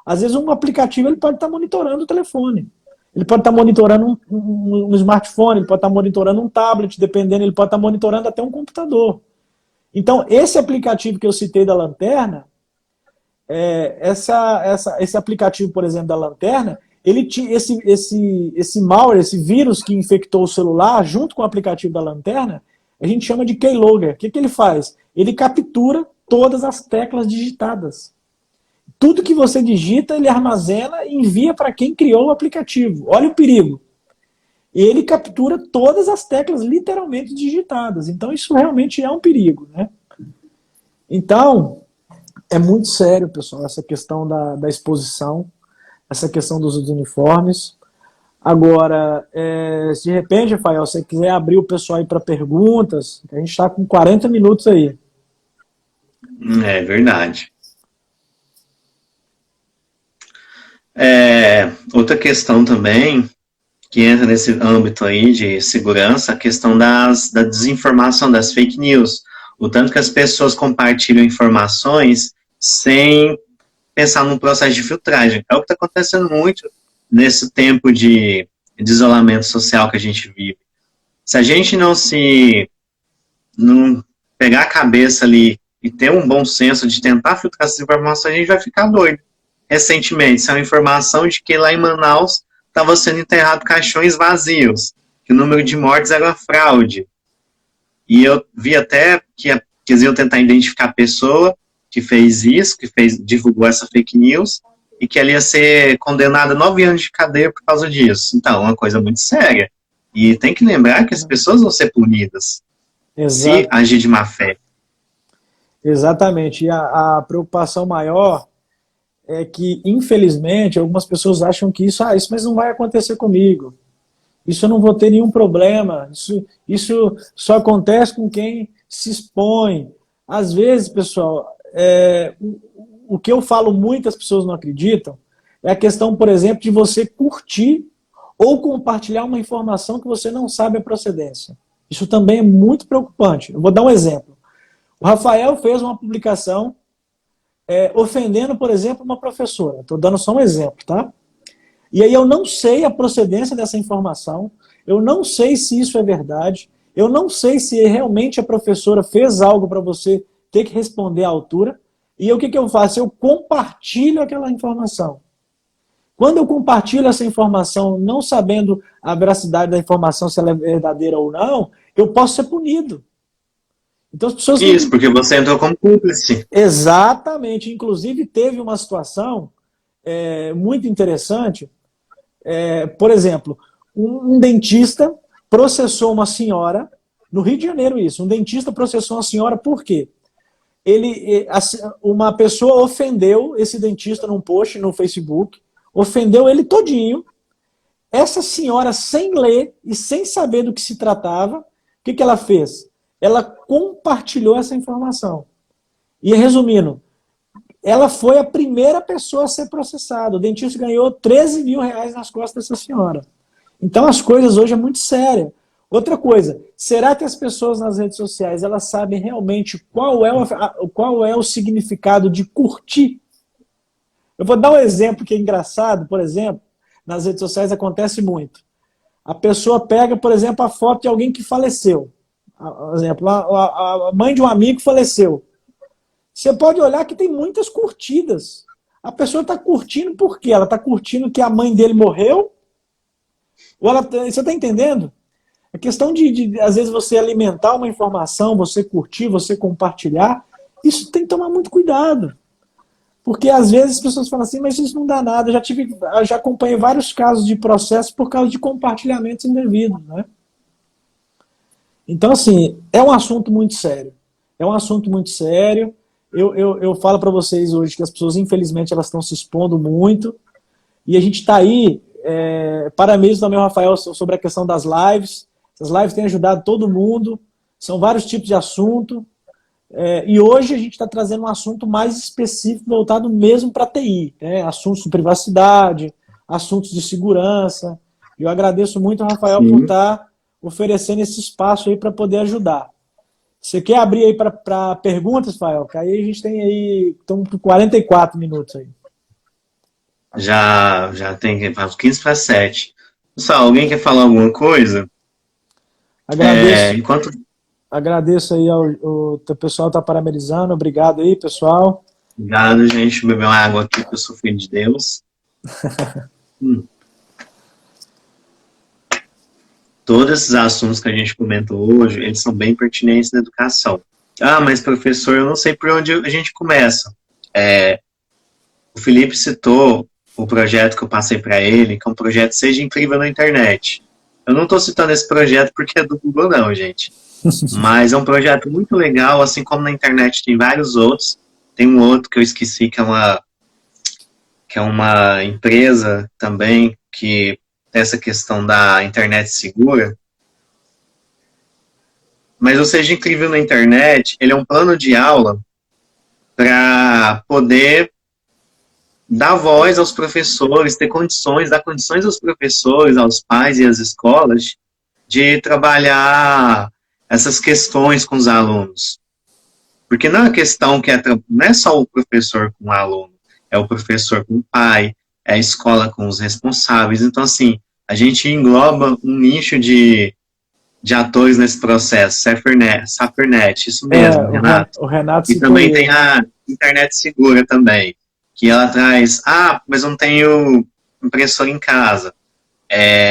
Speaker 2: Às vezes um aplicativo ele pode estar monitorando o telefone. Ele pode estar monitorando um smartphone, ele pode estar monitorando um tablet, dependendo, ele pode estar monitorando até um computador. Então, esse aplicativo que eu citei da lanterna, esse aplicativo, por exemplo, da lanterna, ele tinha esse malware, esse vírus que infectou o celular, junto com o aplicativo da lanterna, a gente chama de keylogger. O que ele faz? Ele captura todas as teclas digitadas. Tudo que você digita, ele armazena e envia para quem criou o aplicativo. Olha o perigo. Ele captura todas as teclas literalmente digitadas. Então, isso realmente é um perigo, né? Então, é muito sério, pessoal, essa questão da exposição, essa questão dos uniformes. Agora, se de repente, Rafael, você quiser abrir o pessoal aí para perguntas, a gente está com 40 minutos aí.
Speaker 1: É verdade. Outra questão também, que entra nesse âmbito aí de segurança, a questão da desinformação, das fake news. O tanto que as pessoas compartilham informações sem pensar num processo de filtragem. É o que está acontecendo muito nesse tempo de isolamento social que a gente vive. Se a gente não pegar a cabeça ali e ter um bom senso de tentar filtrar essas informações, a gente vai ficar doido. Recentemente, saiu informação de que lá em Manaus estava sendo enterrado caixões vazios, que o número de mortes era fraude. E eu vi até que eles iam tentar identificar a pessoa que fez isso, divulgou essa fake news, e que ela ia ser condenada a 9 anos de cadeia por causa disso. Então, é uma coisa muito séria. E tem que lembrar que as pessoas vão ser punidas se agir de má fé.
Speaker 2: Exatamente. E a preocupação maior é que, infelizmente, algumas pessoas acham que isso mas não vai acontecer comigo. Isso eu não vou ter nenhum problema. Isso só acontece com quem se expõe. Às vezes, pessoal, o que eu falo muitas pessoas não acreditam é a questão, por exemplo, de você curtir ou compartilhar uma informação que você não sabe a procedência. Isso também é muito preocupante. Eu vou dar um exemplo. O Rafael fez uma publicação ofendendo, por exemplo, uma professora. Estou dando só um exemplo, tá? E aí eu não sei a procedência dessa informação, eu não sei se isso é verdade, eu não sei se realmente a professora fez algo para você ter que responder à altura, e o que eu faço? Eu compartilho aquela informação. Quando eu compartilho essa informação, não sabendo a veracidade da informação, se ela é verdadeira ou não, eu posso ser punido. Então, as pessoas
Speaker 1: Isso, porque você entrou como cúmplice.
Speaker 2: Exatamente. Inclusive, teve uma situação muito interessante. Por exemplo, um dentista processou uma senhora, no Rio de Janeiro isso, um dentista processou uma senhora por quê? Uma pessoa ofendeu esse dentista num post no Facebook, ofendeu ele todinho. Essa senhora, sem ler e sem saber do que se tratava, o que ela fez? Ela compartilhou essa informação. E resumindo, ela foi a primeira pessoa a ser processada. O dentista ganhou 13 mil reais nas costas dessa senhora. Então as coisas hoje é muito séria. Outra coisa, será que as pessoas nas redes sociais elas sabem realmente qual é o significado de curtir? Eu vou dar um exemplo que é engraçado, por exemplo, nas redes sociais acontece muito. A pessoa pega, por exemplo, a foto de alguém que faleceu. Por exemplo, a mãe de um amigo faleceu. Você pode olhar que tem muitas curtidas. A pessoa está curtindo por quê? Ela está curtindo que a mãe dele morreu? Ou você está entendendo? A questão de, às vezes, você alimentar uma informação, você curtir, você compartilhar, isso tem que tomar muito cuidado. Porque, às vezes, as pessoas falam assim, mas isso não dá nada. Eu já acompanhei vários casos de processo por causa de compartilhamentos indevidos, né? Então, assim, é um assunto muito sério. É um assunto muito sério. Eu falo para vocês hoje que as pessoas, infelizmente, elas estão se expondo muito. E a gente está aí, parabéns também ao Rafael sobre a questão das lives. Essas lives têm ajudado todo mundo. São vários tipos de assunto. E hoje a gente está trazendo um assunto mais específico, voltado mesmo para a TI. Né? Assuntos de privacidade, assuntos de segurança. Eu agradeço muito ao Rafael por estar oferecendo esse espaço aí para poder ajudar. Você quer abrir aí para perguntas, Rafael? Que aí a gente tem aí, estamos com 44 minutos aí.
Speaker 1: Já tem faz 15 para 7. Pessoal, alguém quer falar alguma coisa?
Speaker 2: Agradeço,
Speaker 1: Enquanto
Speaker 2: agradeço aí o teu pessoal tá parabenizando, obrigado aí, pessoal.
Speaker 1: Obrigado, gente, beber uma água aqui, que eu sou filho de Deus. Todos esses assuntos que a gente comentou hoje, eles são bem pertinentes na educação. Ah, mas professor, eu não sei por onde a gente começa. O Felipe citou o projeto que eu passei para ele, que é um projeto Seja Incrível na Internet. Eu não estou citando esse projeto porque é do Google, não, gente. Mas é um projeto muito legal, assim como na internet tem vários outros. Tem um outro que eu esqueci, que é uma empresa também que tem essa questão da internet segura. Mas o Seja Incrível na Internet, ele é um plano de aula para poder dar voz aos professores, ter condições, dar condições aos professores, aos pais e às escolas de trabalhar essas questões com os alunos. Porque não é uma questão que não é só o professor com o aluno, é o professor com o pai, é a escola com os responsáveis. Então, assim, a gente engloba um nicho de atores nesse processo, Safernet, isso mesmo, Renato.
Speaker 2: O Renato
Speaker 1: E
Speaker 2: citou
Speaker 1: também tem
Speaker 2: ele.
Speaker 1: a internet segura também, que ela traz, mas eu não tenho impressora em casa.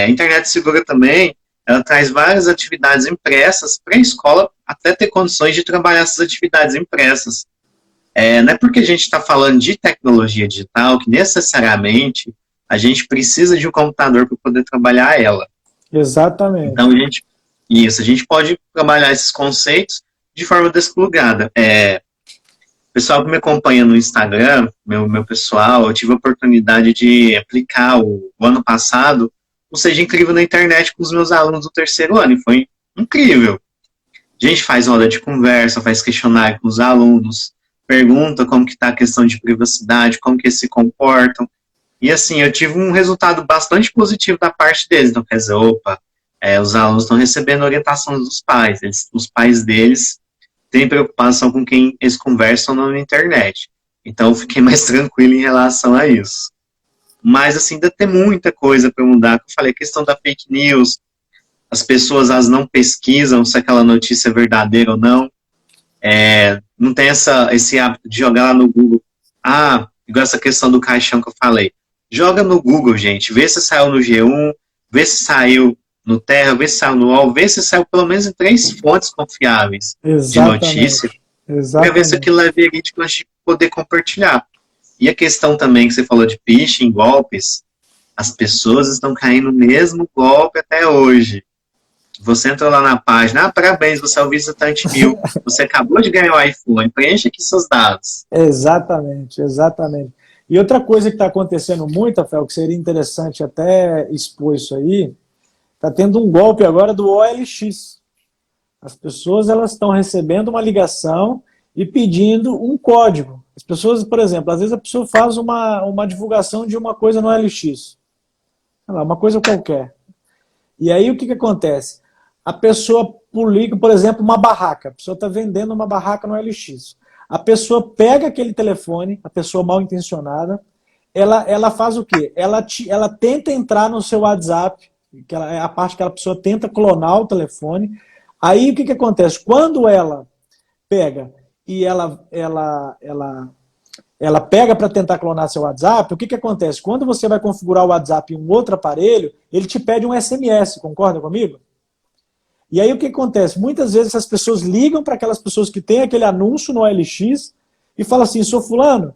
Speaker 1: Internet segura também, ela traz várias atividades impressas para a escola até ter condições de trabalhar essas atividades impressas. Não é porque a gente está falando de tecnologia digital que necessariamente a gente precisa de um computador para poder trabalhar ela. Então,
Speaker 2: Exatamente.
Speaker 1: a gente pode trabalhar esses conceitos de forma desplugada. O pessoal que me acompanha no Instagram, meu pessoal, eu tive a oportunidade de aplicar o ano passado o Seja Incrível na Internet com os meus alunos do terceiro ano, e foi incrível. A gente faz roda de conversa, faz questionário com os alunos, pergunta como que está a questão de privacidade, como que eles se comportam, e assim, eu tive um resultado bastante positivo da parte deles. Então, quer dizer, os alunos estão recebendo orientação dos pais. Os pais deles têm preocupação com quem eles conversam na internet. Então, eu fiquei mais tranquilo em relação a isso. Mas, assim, ainda tem muita coisa para mudar. Como eu falei, a questão da fake news, as pessoas elas não pesquisam se aquela notícia é verdadeira ou não. Não tem esse hábito de jogar lá no Google. Igual essa questão do caixão que eu falei. Joga no Google, gente. Vê se saiu no G1, vê se saiu no Terra, vê se saiu no UOL, vê se saiu pelo menos em 3 fontes confiáveis de notícia,
Speaker 2: Exatamente.
Speaker 1: para ver se aquilo
Speaker 2: Exatamente.
Speaker 1: é verídico antes de poder compartilhar. E a questão também que você falou de phishing, golpes, as pessoas estão caindo no mesmo golpe até hoje. Você entrou lá na página, parabéns, você é o visitante mil, você acabou de ganhar o iPhone, preencha aqui seus dados.
Speaker 2: Exatamente, exatamente. E outra coisa que está acontecendo muito, Rafael, que seria interessante até expor isso aí, está tendo um golpe agora do OLX. As pessoas elas estão recebendo uma ligação e pedindo um código. As pessoas, por exemplo, às vezes a pessoa faz uma divulgação de uma coisa no OLX, sei lá, uma coisa qualquer. E aí o que acontece? A pessoa publica, por exemplo, uma barraca. A pessoa está vendendo uma barraca no OLX. A pessoa pega aquele telefone, a pessoa mal intencionada, ela faz o quê? Ela tenta entrar no seu WhatsApp, que é a parte que a pessoa tenta clonar o telefone. Aí o que acontece? Quando ela pega e ela pega para tentar clonar seu WhatsApp, o que acontece? Quando você vai configurar o WhatsApp em um outro aparelho, ele te pede um SMS, concorda comigo? E aí o que acontece? Muitas vezes as pessoas ligam para aquelas pessoas que têm aquele anúncio no OLX e falam assim, sou fulano,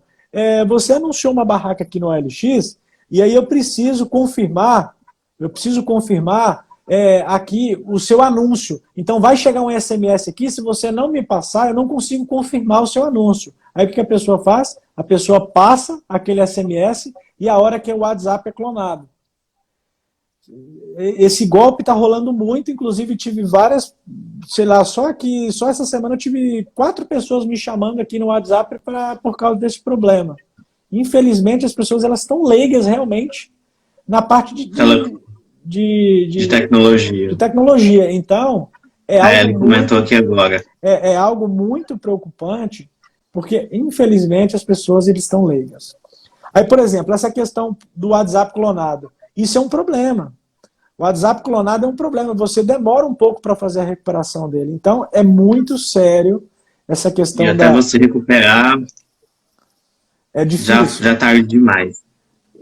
Speaker 2: você anunciou uma barraca aqui no OLX e aí eu preciso confirmar aqui o seu anúncio. Então vai chegar um SMS aqui, se você não me passar, eu não consigo confirmar o seu anúncio. Aí o que a pessoa faz? A pessoa passa aquele SMS e a hora que o WhatsApp é clonado. Esse golpe está rolando muito, inclusive tive várias, sei lá, só essa semana eu tive 4 pessoas me chamando aqui no WhatsApp por causa desse problema. Infelizmente as pessoas elas estão leigas realmente na parte de
Speaker 1: tecnologia.
Speaker 2: tecnologia. Então,
Speaker 1: Ele comentou aqui agora.
Speaker 2: É algo muito preocupante, porque infelizmente as pessoas eles estão leigas. Aí, por exemplo, essa questão do WhatsApp clonado, isso é um problema. O WhatsApp clonado é um problema, você demora um pouco para fazer a recuperação dele. Então, é muito sério essa
Speaker 1: E
Speaker 2: questão
Speaker 1: até
Speaker 2: da...
Speaker 1: você recuperar,
Speaker 2: É
Speaker 1: já,
Speaker 2: difícil.
Speaker 1: já tarde demais.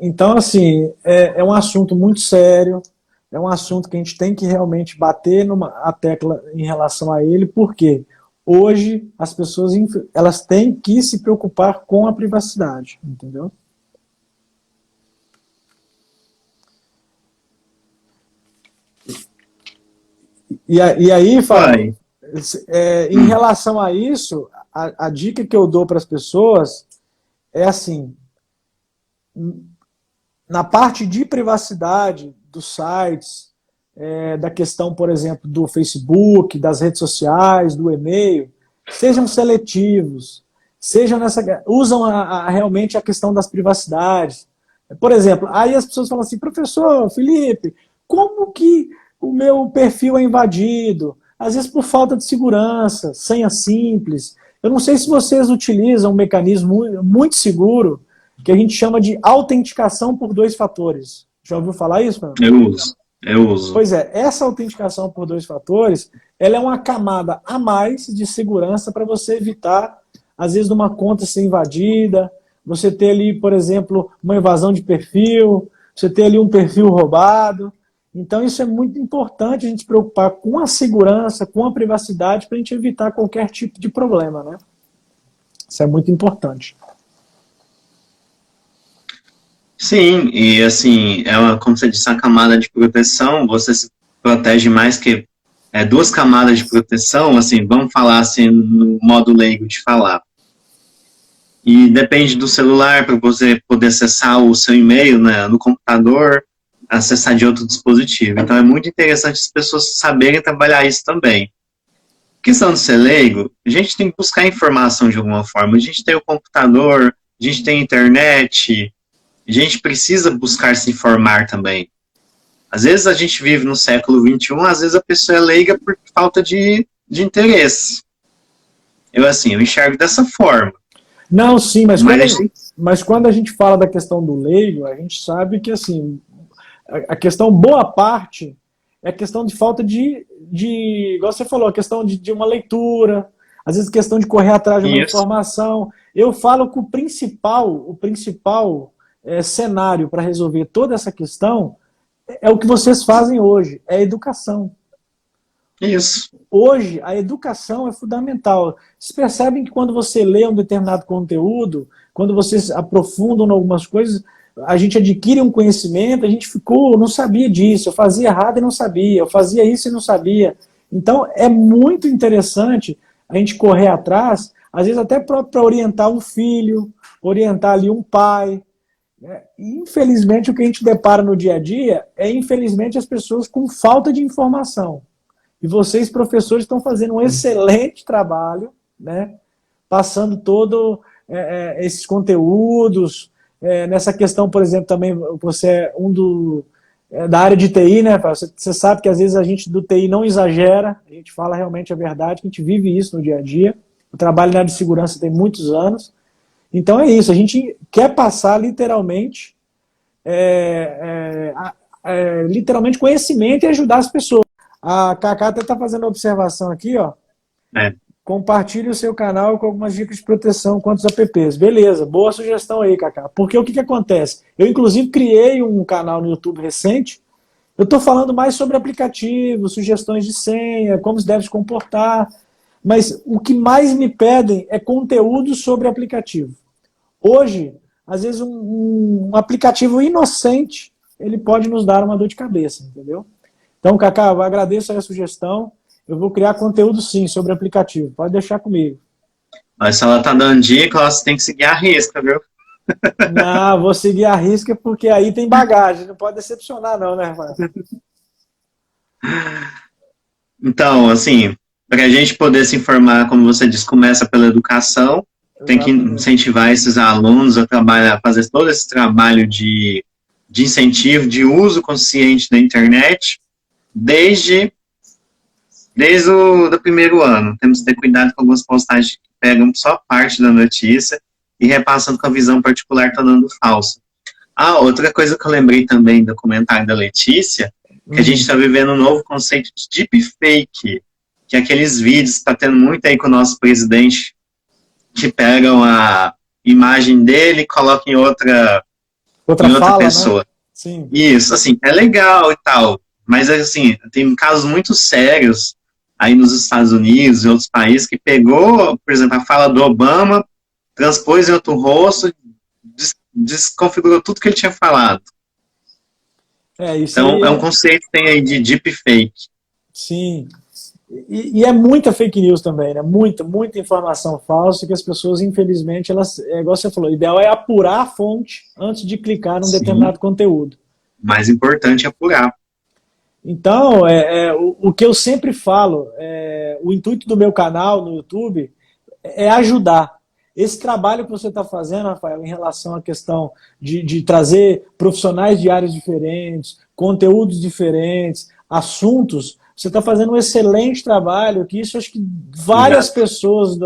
Speaker 2: Então, assim, é um assunto muito sério, é um assunto que a gente tem que realmente bater a tecla em relação a ele, porque hoje as pessoas elas têm que se preocupar com a privacidade, entendeu? E aí, Fael, em relação a isso, a dica que eu dou para as pessoas é assim, na parte de privacidade dos sites, da questão, por exemplo, do Facebook, das redes sociais, do e-mail, sejam seletivos, usam realmente a questão das privacidades. Por exemplo, aí as pessoas falam assim, professor Felipe, como que o meu perfil é invadido? Às vezes por falta de segurança, senha simples. Eu não sei se vocês utilizam um mecanismo muito seguro, que a gente chama de autenticação por dois fatores. Já ouviu falar isso, mano?
Speaker 1: Eu uso.
Speaker 2: Pois é, essa autenticação por dois fatores, ela é uma camada a mais de segurança para você evitar, às vezes, uma conta ser invadida, você ter ali, por exemplo, uma invasão de perfil, você ter ali um perfil roubado. Então, isso é muito importante a gente se preocupar com a segurança, com a privacidade, para a gente evitar qualquer tipo de problema, né? Isso é muito importante.
Speaker 1: Sim, e assim, como você disse, a camada de proteção, você se protege mais que duas camadas de proteção, assim, vamos falar assim, no modo leigo de falar. E depende do celular para você poder acessar o seu e-mail, né, no computador, acessar de outro dispositivo. Então é muito interessante as pessoas saberem trabalhar isso também. Questão de ser leigo, a gente tem que buscar informação de alguma forma. A gente tem o computador, a gente tem a internet, a gente precisa buscar se informar também. Às vezes a gente vive no século XXI, às vezes a pessoa é leiga por falta de interesse. Eu enxergo dessa forma.
Speaker 2: Não, sim, mas quando a gente fala da questão do leigo, a gente sabe que, assim, a questão, boa parte, é a questão de falta igual você falou, a questão de uma leitura, às vezes a questão de correr atrás de uma informação. Eu falo que o principal cenário para resolver toda essa questão é o que vocês fazem hoje, é a educação.
Speaker 1: Isso.
Speaker 2: Hoje, a educação é fundamental. Vocês percebem que quando você lê um determinado conteúdo, quando vocês aprofundam em algumas coisas, a gente adquire um conhecimento, a gente não sabia disso, eu fazia errado e não sabia, eu fazia isso e não sabia. Então, é muito interessante a gente correr atrás, às vezes até para orientar um filho, orientar ali um pai. Infelizmente, o que a gente depara no dia a dia é, infelizmente, as pessoas com falta de informação. E vocês, professores, estão fazendo um excelente trabalho, né? Passando todos esses conteúdos. Nessa questão, por exemplo, também você é da área de TI, né? Você sabe que às vezes a gente do TI não exagera, a gente fala realmente a verdade, que a gente vive isso no dia a dia. Eu trabalho na área de segurança tem muitos anos. Então é isso, a gente quer passar literalmente, literalmente conhecimento e ajudar as pessoas. A Cacá até está fazendo uma observação aqui, ó. Compartilhe o seu canal com algumas dicas de proteção contra os apps. Beleza, boa sugestão aí, Cacá. Porque o que acontece? Eu, inclusive, criei um canal no YouTube recente. Eu estou falando mais sobre aplicativos, sugestões de senha, como se deve se comportar. Mas o que mais me pedem é conteúdo sobre aplicativo. Hoje, às vezes, um aplicativo inocente, ele pode nos dar uma dor de cabeça, entendeu? Então, Cacá, eu agradeço a sugestão. Eu vou criar conteúdo, sim, sobre aplicativo. Pode deixar comigo.
Speaker 1: Mas se ela tá dando dica, você tem que seguir a risca, viu?
Speaker 2: Não, vou seguir a risca porque aí tem bagagem. Não pode decepcionar não, né, Rafael?
Speaker 1: Então, assim, para a gente poder se informar, como você disse, começa pela educação. Tem que incentivar esses alunos a trabalhar, a fazer todo esse trabalho de incentivo, de uso consciente da internet, desde o do primeiro ano. Temos que ter cuidado com algumas postagens que pegam só parte da notícia e repassando com a visão particular, tornando falsa. Ah, outra coisa que eu lembrei também do comentário da Letícia, que a gente está vivendo um novo conceito de deepfake, que é aqueles vídeos que está tendo muito aí com o nosso presidente, que pegam a imagem dele e colocam em outra
Speaker 2: fala,
Speaker 1: pessoa.
Speaker 2: Né? Sim.
Speaker 1: Isso, assim, é legal e tal, mas assim, tem casos muito sérios aí nos Estados Unidos e outros países que pegou, por exemplo, a fala do Obama, transpôs em outro rosto, desconfigurou tudo que ele tinha falado.
Speaker 2: Isso
Speaker 1: então, é um conceito que tem aí de deepfake.
Speaker 2: Sim. E é muita fake news também, né? Muita informação falsa que as pessoas, infelizmente, elas, é igual você falou, o ideal é apurar a fonte antes de clicar num determinado conteúdo.
Speaker 1: Mais importante é apurar.
Speaker 2: Então, o que eu sempre falo, o intuito do meu canal no YouTube é ajudar. Esse trabalho que você está fazendo, Rafael, em relação à questão de trazer profissionais de áreas diferentes, conteúdos diferentes, assuntos, você está fazendo um excelente trabalho, que isso acho que várias pessoas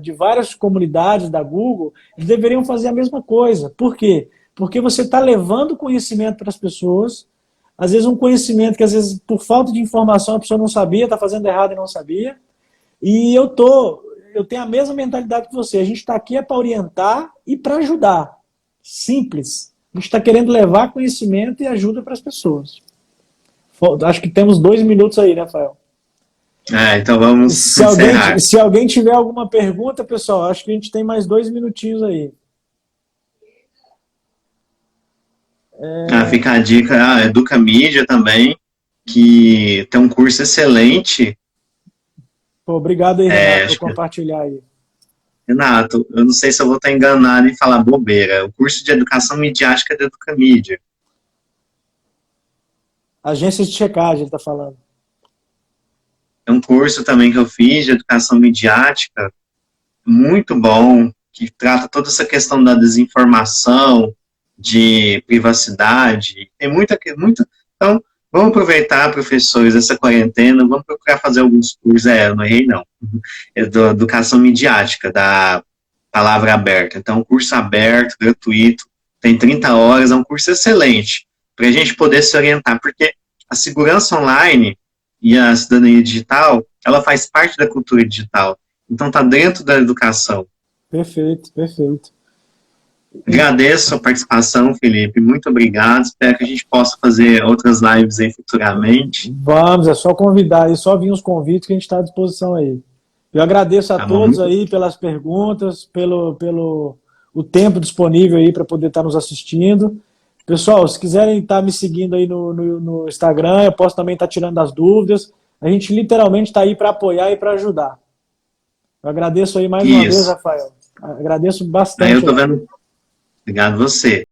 Speaker 2: de várias comunidades da Google deveriam fazer a mesma coisa. Por quê? Porque você está levando conhecimento para as pessoas, às vezes um conhecimento que às vezes por falta de informação a pessoa não sabia, está fazendo errado e não sabia, e eu tenho a mesma mentalidade que você, a gente está aqui para orientar e para ajudar. Simples. A gente está querendo levar conhecimento e ajuda para as pessoas. Acho que temos 2 minutos aí, né, Rafael?
Speaker 1: Então vamos encerrar.
Speaker 2: Se alguém tiver alguma pergunta, pessoal, acho que a gente tem mais 2 minutinhos aí.
Speaker 1: Fica a dica, Educamídia também, que tem um curso excelente.
Speaker 2: Pô, obrigado aí, Renato, por compartilhar aí.
Speaker 1: Renato, eu não sei se eu vou estar enganado em falar bobeira. O curso de Educação Midiática da Educamídia.
Speaker 2: Agência de checagem, ele está falando.
Speaker 1: É um curso também que eu fiz de Educação Midiática, muito bom, que trata toda essa questão da desinformação, de privacidade. Tem muita. Então, vamos aproveitar, professores, essa quarentena, vamos procurar fazer alguns cursos. Eu não errei, não. É da Educação Midiática, da Palavra Aberta. Então, curso aberto, gratuito, tem 30 horas, é um curso excelente, para a gente poder se orientar, porque a segurança online e a cidadania digital, ela faz parte da cultura digital. Então, está dentro da educação.
Speaker 2: Perfeito, perfeito.
Speaker 1: Agradeço a sua participação, Felipe. Muito obrigado. Espero que a gente possa fazer outras lives aí futuramente.
Speaker 2: Vamos, é só convidar, é só vir os convites que a gente está à disposição aí. Eu agradeço a todos aí pelas perguntas, pelo o tempo disponível aí para poder estar nos assistindo. Pessoal, se quiserem estar me seguindo aí no Instagram, eu posso também estar tirando as dúvidas. A gente literalmente está aí para apoiar e para ajudar. Eu agradeço aí mais uma vez, Rafael. Agradeço bastante.
Speaker 1: Eu tô vendo. Obrigado a você.